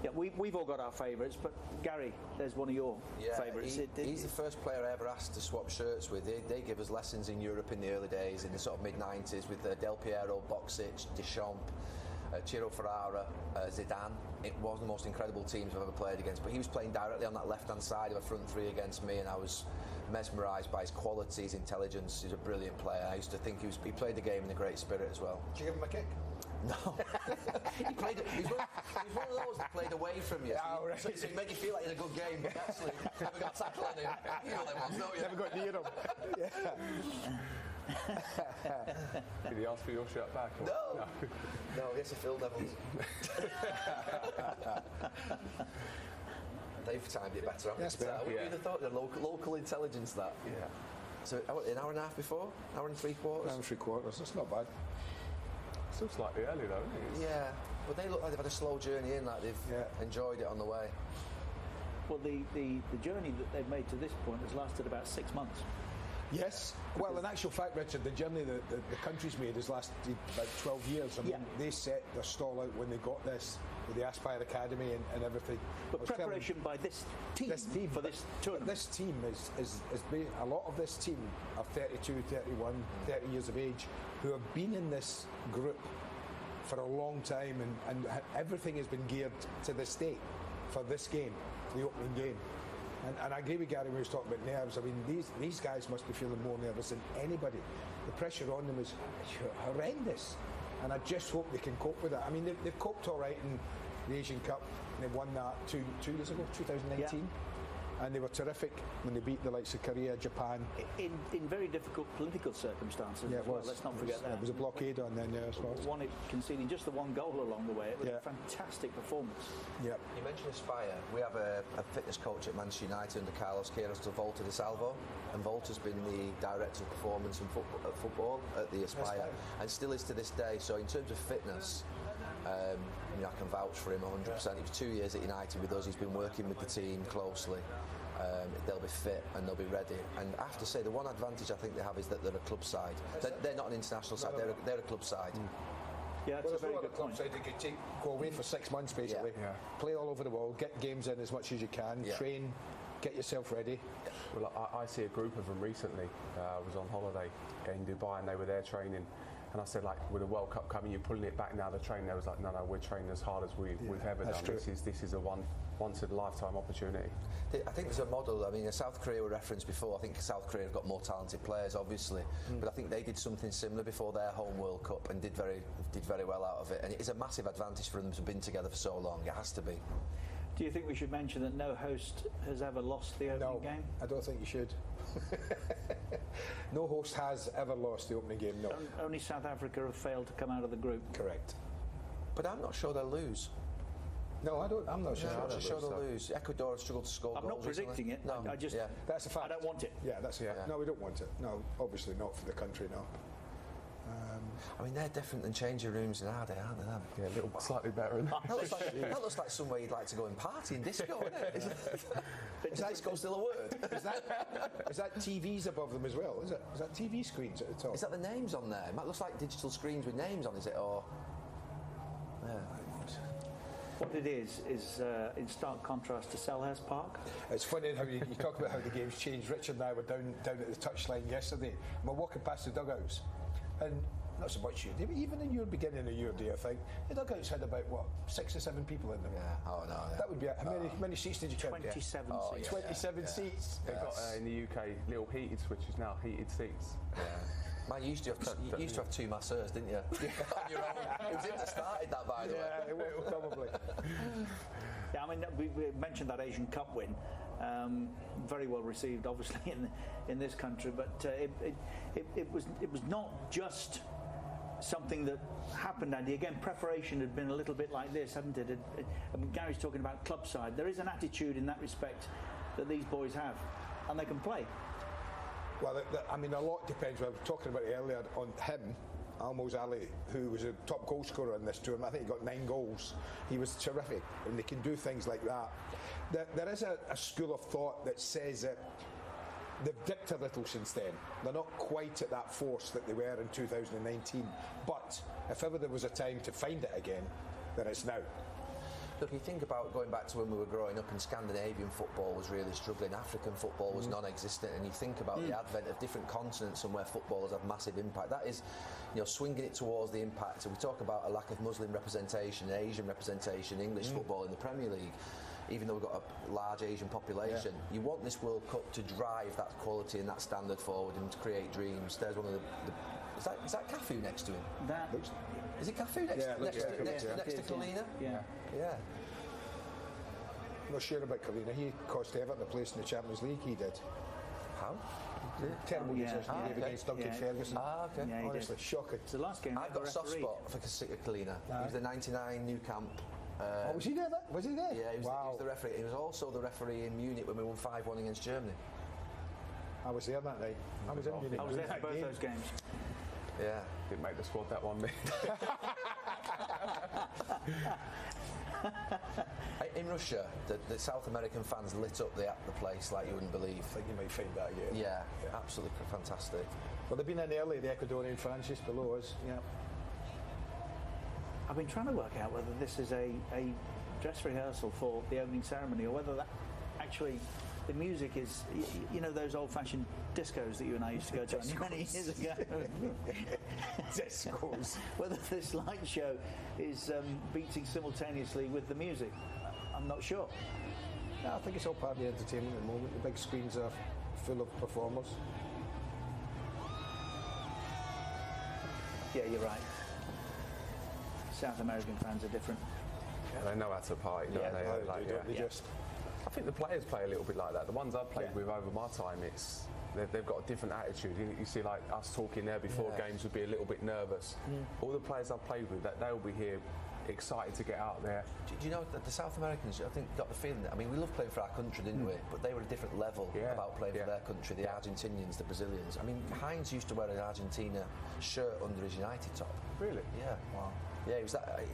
Yeah, we've all got our favourites, but Gary, there's one of your favourites. He's the first player I ever asked to swap shirts with. They give us lessons in Europe in the early days, in the sort of mid-90s, with Del Piero, Boxic, Deschamps, Ciro Ferrara, Zidane. It was the most incredible teams I've ever played against, but he was playing directly on that left-hand side of a front three against me, and I was mesmerised by his quality, his intelligence. He's a brilliant player. I used to think he played the game in a great spirit as well. Did you give him a kick? No. He's one of those that played away from you. Oh, right. So it made you feel like you had a good game, but actually never got tackled on him. You know them ones, don't you? Never got near him. Did he ask for your shirt back? Or? No, I guess he filled them ones. They've timed it better, haven't they? I wouldn't have thought the local intelligence that. Yeah. So an hour and a half before? Hour and three quarters? Hour and three quarters, that's not bad. Still slightly early though, isn't it? Yeah, but they look like they've had a slow journey in, like they've enjoyed it on the way. Well, the journey that they've made to this point has lasted about 6 months. Yes. Well, in actual fact, Richard, the journey that the country's made has lasted about 12 years. I mean, they set their stall out when they got this, with the Aspire Academy and everything. But preparation by this team for this tournament. This team is a lot of this team are 32, 31, 30 years of age, who have been in this group for a long time, and everything has been geared to this day for this game, the opening game. And I agree with Gary when he was talking about nerves. I mean, these guys must be feeling more nervous than anybody. The pressure on them is horrendous, and I just hope they can cope with it. I mean, they've coped all right in the Asian Cup. They won that two years ago, 2019. Yeah. And they were terrific when they beat the likes of Korea, Japan. In very difficult political circumstances as well. Let's not forget that. There was a blockade on then as well. Conceding just the one goal along the way. It was a fantastic performance. Yeah. You mentioned Aspire. We have a fitness coach at Manchester United under Carlos Queiroz, Volta de Salvo. And Volta's been the director of performance and football at the Aspire. And still is to this day. So in terms of fitness, I can vouch for him 100%. He was 2 years at United with us. He's been working with the team closely. They'll be fit and they'll be ready. And I have to say, the one advantage I think they have is that they're a club side. They're not an international side. They're a club side. Yeah, that's a very good point. Side you could go away for 6 months basically. Yeah. Play all over the world. Get games in as much as you can. Yeah. Train. Get yourself ready. Well, I see a group of them recently. I was on holiday in Dubai and they were there training. And I said, like, with the World Cup coming, you're pulling it back now, the training. They was like, no, we're training as hard as we've ever done. True. This is a once-in-a-lifetime opportunity. I think there's a model. I mean, South Korea were referenced before. I think South Korea have got more talented players, obviously. But I think they did something similar before their home World Cup and did very well out of it. And it is a massive advantage for them to have been together for so long. It has to be. Do you think we should mention that no host has ever lost the opening game? I don't think you should. No host has ever lost the opening game, no. Only South Africa have failed to come out of the group. Correct. But I'm not sure they'll lose. No, I don't. I'm not sure. I'm sure they'll lose. Ecuador have struggled to score I'm goals not predicting recently. it. No, I just that's a fact. I don't want it. Yeah, that's a fact. No, we don't want it. No, obviously not for the country. No. I mean, they're different than changing rooms in our day, aren't they? Them? Yeah, a little slightly better. That looks like somewhere you'd like to go and party in disco, isn't it? Is disco still a word? Is that TVs above them as well? Is it? Is that TV screens at the top? Is that the names on there? It looks like digital screens with names on, is it? Or yeah. What it is in stark contrast to Selhurst Park. It's funny how you talk about how the game's changed. Richard and I were down at the touchline yesterday, and we're walking past the dugouts, and not so much you, but even in your beginning of your day, I think the dugouts had about 6 or 7 people in them. Yeah. Oh no. Yeah. That would be it. How many seats did you count? 27 seats. 27 seats. They've got in the UK little heated switches now, heated seats. Yeah. Man, you used to have 2 masseurs, didn't you? On your own. It was him that started that, by the way. Yeah, it will, probably. Yeah, I mean, we mentioned that Asian Cup win. Very well received, obviously, in this country. But it was not just something that happened, Andy. Again, preparation had been a little bit like this, hadn't it? I mean, Gary's talking about club side. There is an attitude in that respect that these boys have, and they can play. Well, I mean, a lot depends. We were talking about it earlier on him, Almoz Ali, who was a top goal scorer in this tournament. I think he got 9 goals. He was terrific, and they can do things like that. There is a school of thought that says that they've dipped a little since then. They're not quite at that force that they were in 2019. But if ever there was a time to find it again, then it's now. Look, you think about going back to when we were growing up and Scandinavian football was really struggling, African football was non-existent, and you think about the advent of different continents and where footballers have massive impact. That is, swinging it towards the impact. So we talk about a lack of Muslim representation, Asian representation, English football in the Premier League. Even though we've got a large Asian population, you want this World Cup to drive that quality and that standard forward and to create dreams. There's one of the is that Cafu next to him? Is it Cafu next to Kalina? Yeah. I'm not sure about Kalina. He cost Everton a place in the Champions League. He did. How? Terrible decision he gave against Duncan Ferguson. Okay. Yeah, honestly, shocking. It's the last game. I've got a soft spot for Kalina. He was the '99 Nou Camp. Was he there? Was he there? Yeah, he was the referee. He was also the referee in Munich when we won 5-1 against Germany. I was there that night. I was in Munich. I was there for both those games. Yeah. Didn't make the squad that one, me. In Russia, the South American fans lit up the place like you wouldn't believe. I think you might find that again. Yeah, absolutely fantastic. Well, they've been in early, the Ecuadorian fans just below us. Yeah. I've been trying to work out whether this is a dress rehearsal for the opening ceremony or whether that actually the music is, those old-fashioned discos that you and I used to go to many years ago. Discos. Whether this light show is beating simultaneously with the music, I'm not sure. No, I think it's all part of the entertainment at the moment. The big screens are full of performers. Yeah, you're right. South American fans are different. Yeah, they know how to party, don't they? Just. I think the players play a little bit like that. The ones I've played with over my time, they've got a different attitude. You see, like us talking there before games would be a little bit nervous. All the players I've played with, they'll be here excited to get out there. Do you know that the South Americans, I think, got the feeling that, I mean, we love playing for our country, didn't we? But they were a different level about playing for their country, the Argentinians, the Brazilians. I mean, Heinz used to wear an Argentina shirt under his United top. Really? Yeah. Wow. Yeah, it was that.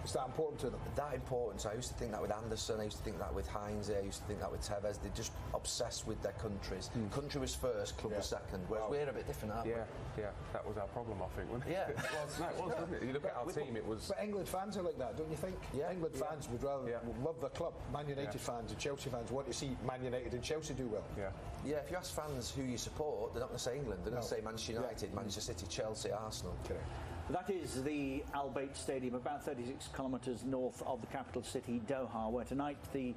It's that important to them? That important. So I used to think that with Anderson, I used to think that with Heinz, I used to think that with Tevez. They're just obsessed with their countries. Country was first, club was second, whereas we're a bit different, aren't we? Yeah, that was our problem, I think, wasn't it? Yeah. it was, wasn't it? You look at our team, it was... But England fans are like that, don't you think? Yeah. England fans would rather love their club. Man United fans and Chelsea fans want to see Man United and Chelsea do well. Yeah, if you ask fans who you support, they're not going to say England. They're going to say Manchester United, Manchester City, Chelsea, Arsenal. Correct. That is the Al Bayt Stadium, about 36 kilometres north of the capital city, Doha, where tonight the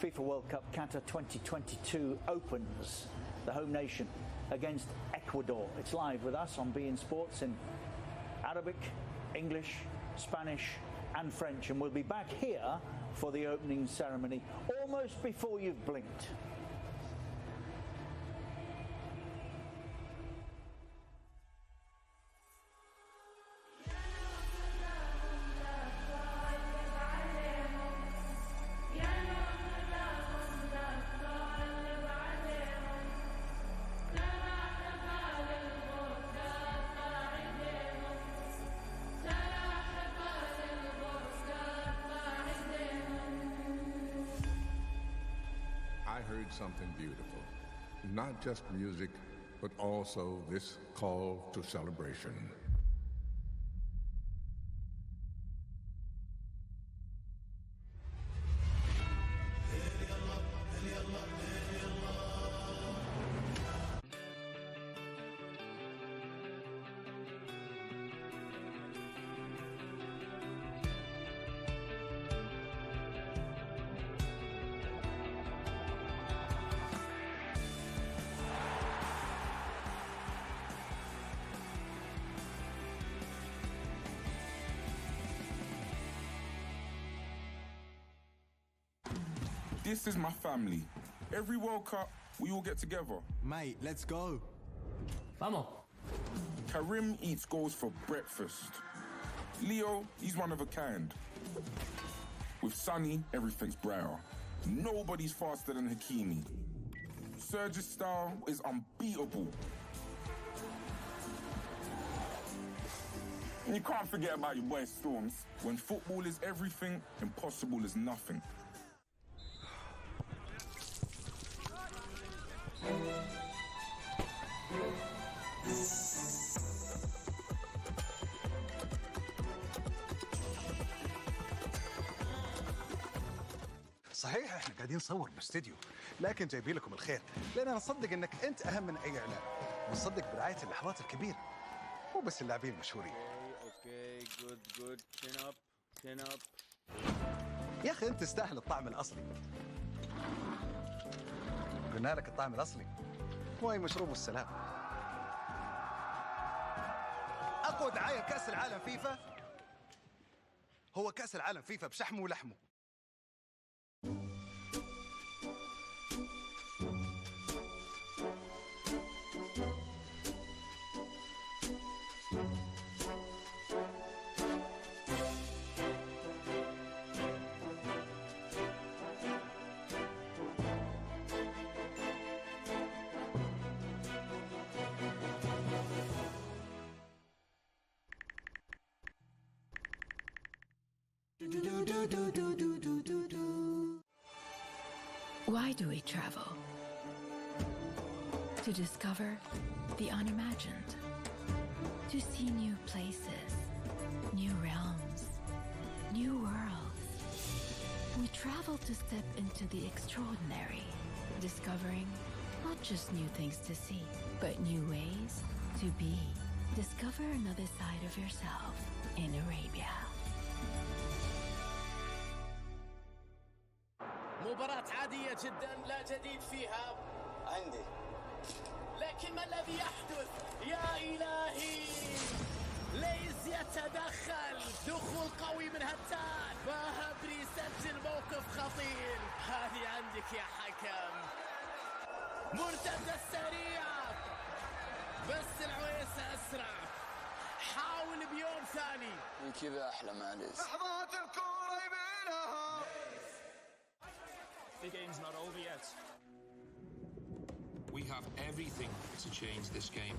FIFA World Cup Qatar 2022 opens. The home nation against Ecuador. It's live with us on beIN Sports in Arabic, English, Spanish and French, and we'll be back here for the opening ceremony almost before you've blinked. heard something beautiful. Not just music, but also this call to celebration. This is my family. Every World Cup, we all get together. Mate, let's go. Vamos. Karim eats goals for breakfast. Leo, he's one of a kind. With Sonny, everything's brighter. Nobody's faster than Hakimi. Serge's style is unbeatable. And you can't forget about your boy Storms. When football is everything, impossible is nothing. صحيح احنا قاعدين نصور باستديو، لكن جايبين لكم الخير، لأننا نصدق انك انت اهم من اي اعلان، نصدق برعاية اللحظات الكبيرة، مو بس اللاعبين المشهورين. اوكي جود chin up. يا اخي انت تستاهل الطعم الاصلي. قلنا لك الطعم الاصلي مو اي مشروب والسلام. اقوى دعاية كأس العالم فيفا هو كأس العالم فيفا بشحمه ولحمه. Why do we travel? To discover the unimagined, to see new places, new realms, new worlds. We travel to step into the extraordinary, discovering not just new things to see, but new ways to be. Discover another side of yourself in Arabia. مباراة عادية جدا لا جديد فيها عندي، لكن ما الذي يحدث يا إلهي؟ ليز يتدخل، دخول قوي من هتان، فهبري يسجل موقف خطير. هذه عندك يا حكم، مرتدة سريعة بس العويسة أسرع، حاول بيوم ثاني. كذا أحلى معليش. لحظات الكورة يبينها. The game's not over yet. We have everything to change this game.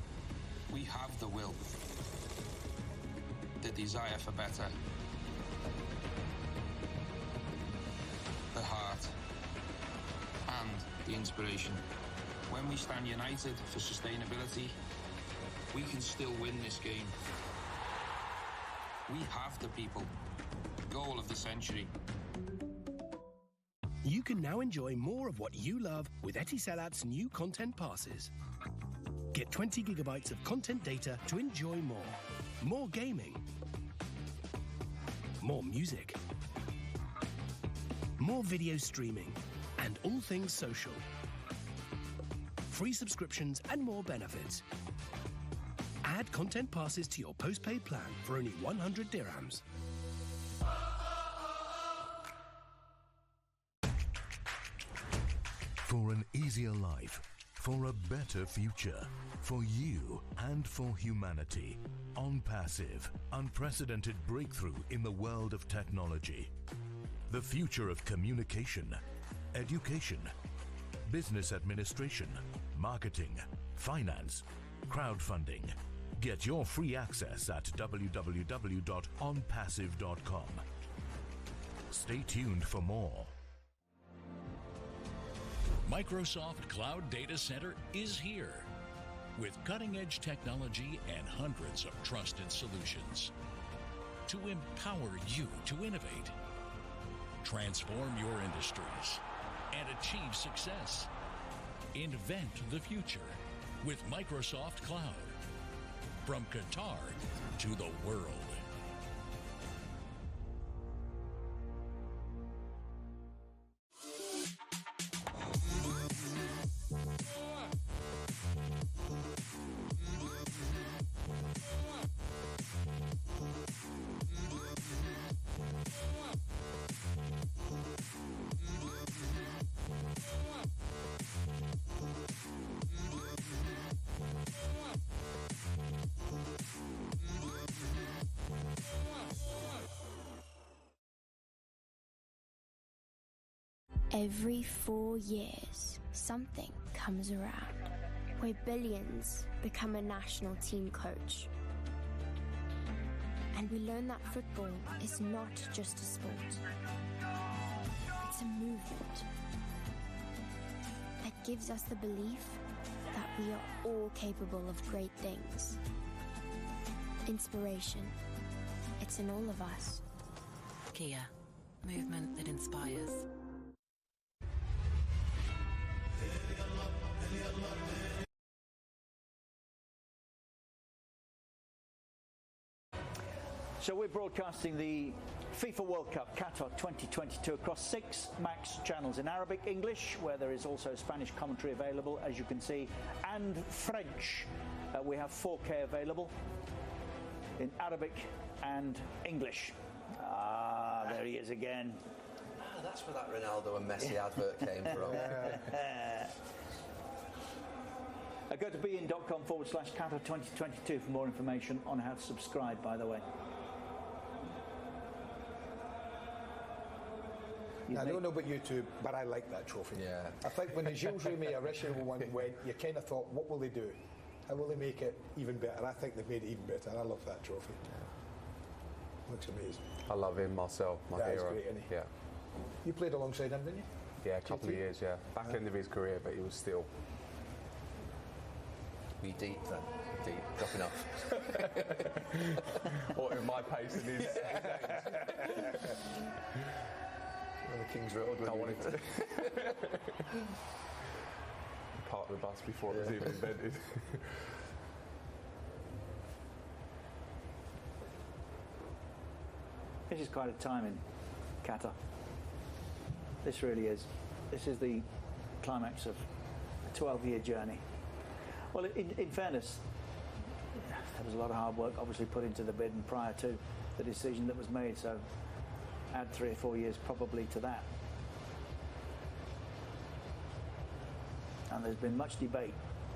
We have the will, the desire for better, the heart, and the inspiration. When we stand united for sustainability, we can still win this game. We have the people. Goal of the century. You can now enjoy more of what you love with Etisalat's new content passes. Get 20 gigabytes of content data to enjoy more. More gaming. More music. More video streaming. And all things social. Free subscriptions and more benefits. Add content passes to your postpaid plan for only 100 dirhams. For an easier life, for a better future, for you and for humanity. On Passive, unprecedented breakthrough in the world of technology. The future of communication, education, business administration, marketing, finance, crowdfunding. Get your free access at www.onpassive.com. Stay tuned for more. Microsoft Cloud Data Center is here with cutting-edge technology and hundreds of trusted solutions to empower you to innovate, transform your industries, and achieve success. Invent the future with Microsoft Cloud. From Qatar to the world. Every 4 years, something comes around where billions become a national team coach. And we learn that football is not just a sport. It's a movement that gives us the belief that we are all capable of great things. Inspiration. It's in all of us. Kia. Movement that inspires. So we're broadcasting the FIFA World Cup Qatar 2022 across 6 Max channels in Arabic, English, where there is also Spanish commentary available, as you can see, and French. We have 4K available in Arabic and English. Ah, there he is again. Ah, that's where that Ronaldo and Messi advert came from. Go to bein.com/Qatar 2022 for more information on how to subscribe, by the way. I don't know about you two, but I like that trophy. Yeah. I think when the Gilles Rimet original one went, you kind of thought, what will they do? How will they make it even better? I think they've made it even better. I love that trophy. Yeah. Looks amazing. I love him, Marcel, my hero. He's great, isn't he? Yeah. You played alongside him, didn't you? Yeah, a couple of years, yeah. Back end of his career, but he was still... Be deep then. Deep. Dropping off. Or in my pace and his On the King's Road. I wanted to park the bus before it was even invented. This is quite a time in Qatar. This really is. This is the climax of a 12-year journey. Well, in fairness, there was a lot of hard work obviously put into the bid and prior to the decision that was made, so add 3 or 4 years probably to that. And there's been much debate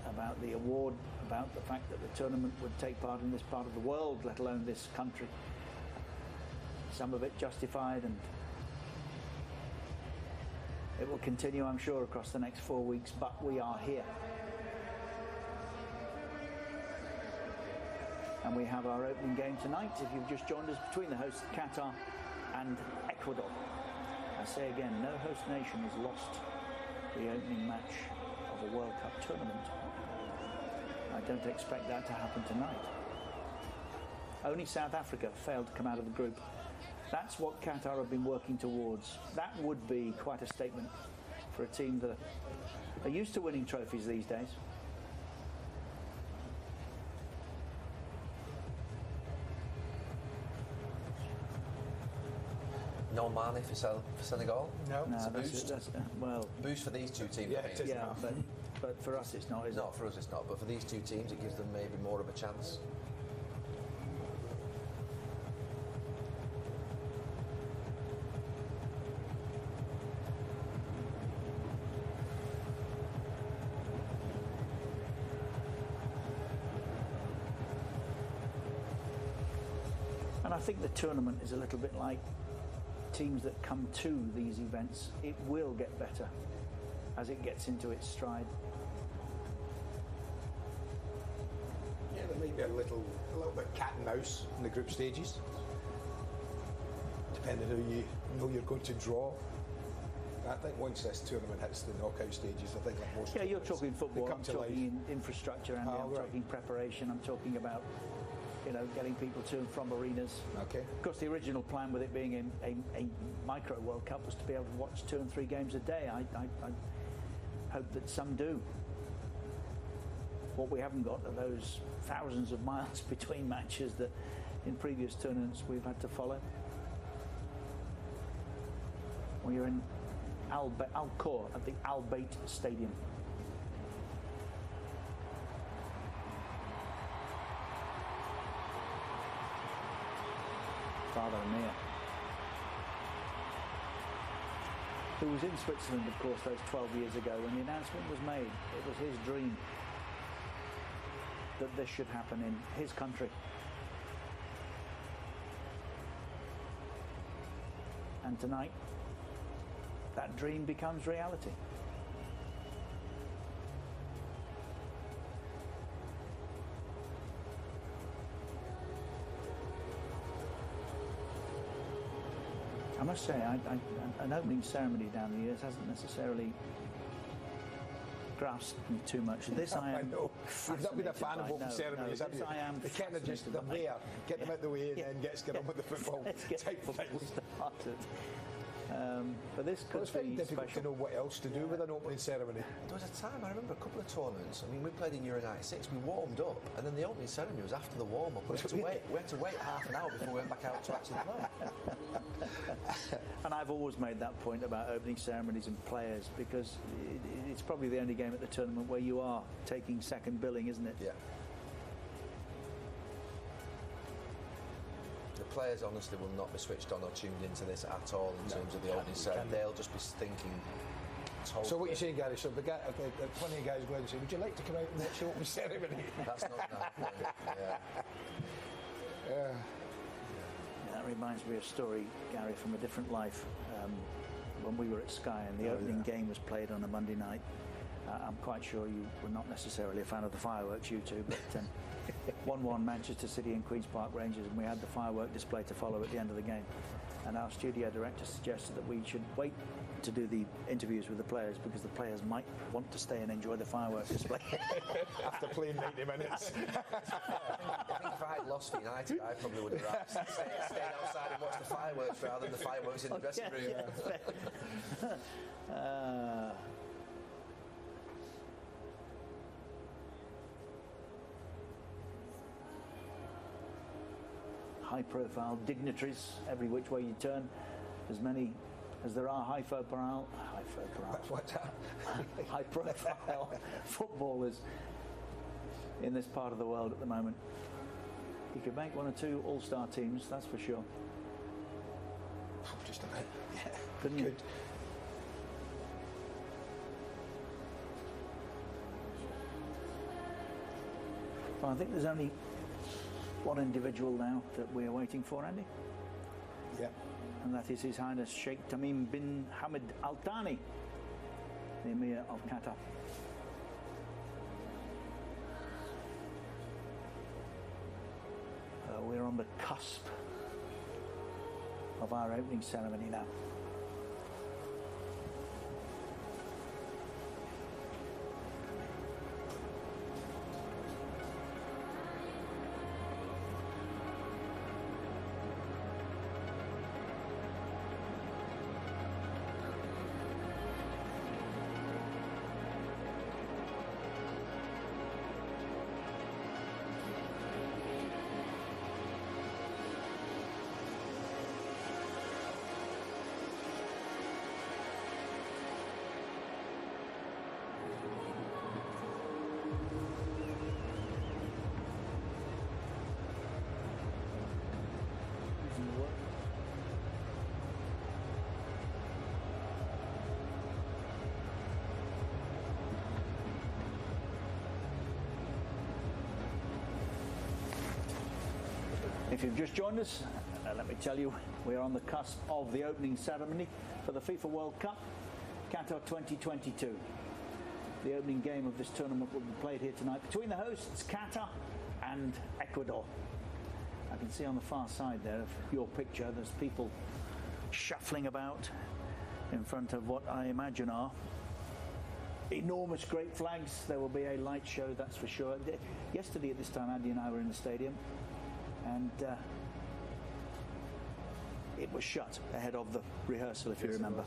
about the award, about the fact that the tournament would take part in this part of the world, let alone this country. Some of it justified, and it will continue, I'm sure, across the next 4 weeks, but we are here. And we have our opening game tonight, if you've just joined us, between the hosts Qatar and Ecuador. I say again, no host nation has lost the opening match of a World Cup tournament. I don't expect that to happen tonight. Only South Africa failed to come out of the group. That's what Qatar have been working towards. That would be quite a statement for a team that are used to winning trophies these days. No Mane for Senegal? No. It's a that's boost. Well, boost for these two teams. Yeah, I mean. it is. yeah, but for us it's not, is it? Not for us, it's not. But for these two teams, it gives them maybe more of a chance. And I think the tournament is a little bit like teams that come to these events. It will get better as it gets into its stride. Yeah, there might be a little bit cat and mouse in the group stages, depending on who you know you're going to draw. I think once this tournament hits the knockout stages, I think like most. Yeah, you're talking football. I'm to talking infrastructure, and I'm talking preparation. I'm talking about, you know, getting people to and from arenas. Okay. Of course, the original plan with it being a micro World Cup was to be able to watch 2 and 3 games a day. I hope that some do. What we haven't got are those thousands of miles between matches that in previous tournaments we've had to follow. Well, you're in Al-Khor at the Al Bayt Stadium. Father Amir, who was in Switzerland, of course, those 12 years ago when the announcement was made. It was his dream that this should happen in his country. And tonight, that dream becomes reality. I must say, an opening ceremony down the years hasn't necessarily grasped me too much. This I am. know. You've not been a fan of opening ceremonies, have you? I am. They kind of just, they're there, get them out the way, and then get on with the football. Let's get the football started. But this could it's very be difficult special. to know what else to do with an opening ceremony. There was a time, I remember a couple of tournaments. I mean, we played in Euro 96, we warmed up, and then the opening ceremony was after the warm-up. We had to wait half an hour before we went back out to actually play. And I've always made that point about opening ceremonies and players, because it's probably the only game at the tournament where you are taking second billing, isn't it? Yeah. The players honestly will not be switched on or tuned into this at all in terms of the opening ceremony. They'll just be thinking. So what you're saying, Gary? So plenty of guys go out and say, "Would you like to come out and watch the opening ceremony?" That's not enough. Yeah. That reminds me of a story, Gary, from a different life. When we were at Sky and the opening game was played on a Monday night. I'm quite sure you were not necessarily a fan of the fireworks, you two, but 1-1 Manchester City and Queen's Park Rangers, and we had the firework display to follow at the end of the game. And our studio director suggested that we should wait to do the interviews with the players, because the players might want to stay and enjoy the fireworks display. After playing 90 minutes. I think if I had lost for United, I probably would have stayed outside and watched the fireworks rather than the fireworks in the dressing room. High-profile dignitaries every which way you turn, as many as there are high-profile footballers in this part of the world at the moment. You could make 1 or 2 all-star teams, that's for sure. Just a bit. Yeah. Couldn't you? Well, I think there's only one individual now that we're waiting for, Andy. Yeah. And that is His Highness Sheikh Tamim bin Hamad Al Thani, the Emir of Qatar. We're on the cusp of our opening ceremony now. If you've just joined us, let me tell you, we're on the cusp of the opening ceremony for the FIFA World Cup, Qatar 2022. The opening game of this tournament will be played here tonight between the hosts, Qatar and Ecuador. I can see on the far side there of your picture, there's people shuffling about, in front of what I imagine are enormous great flags. There will be a light show, that's for sure. Yesterday at this time, Andy and I were in the stadium, and it was shut ahead of the rehearsal, if you remember.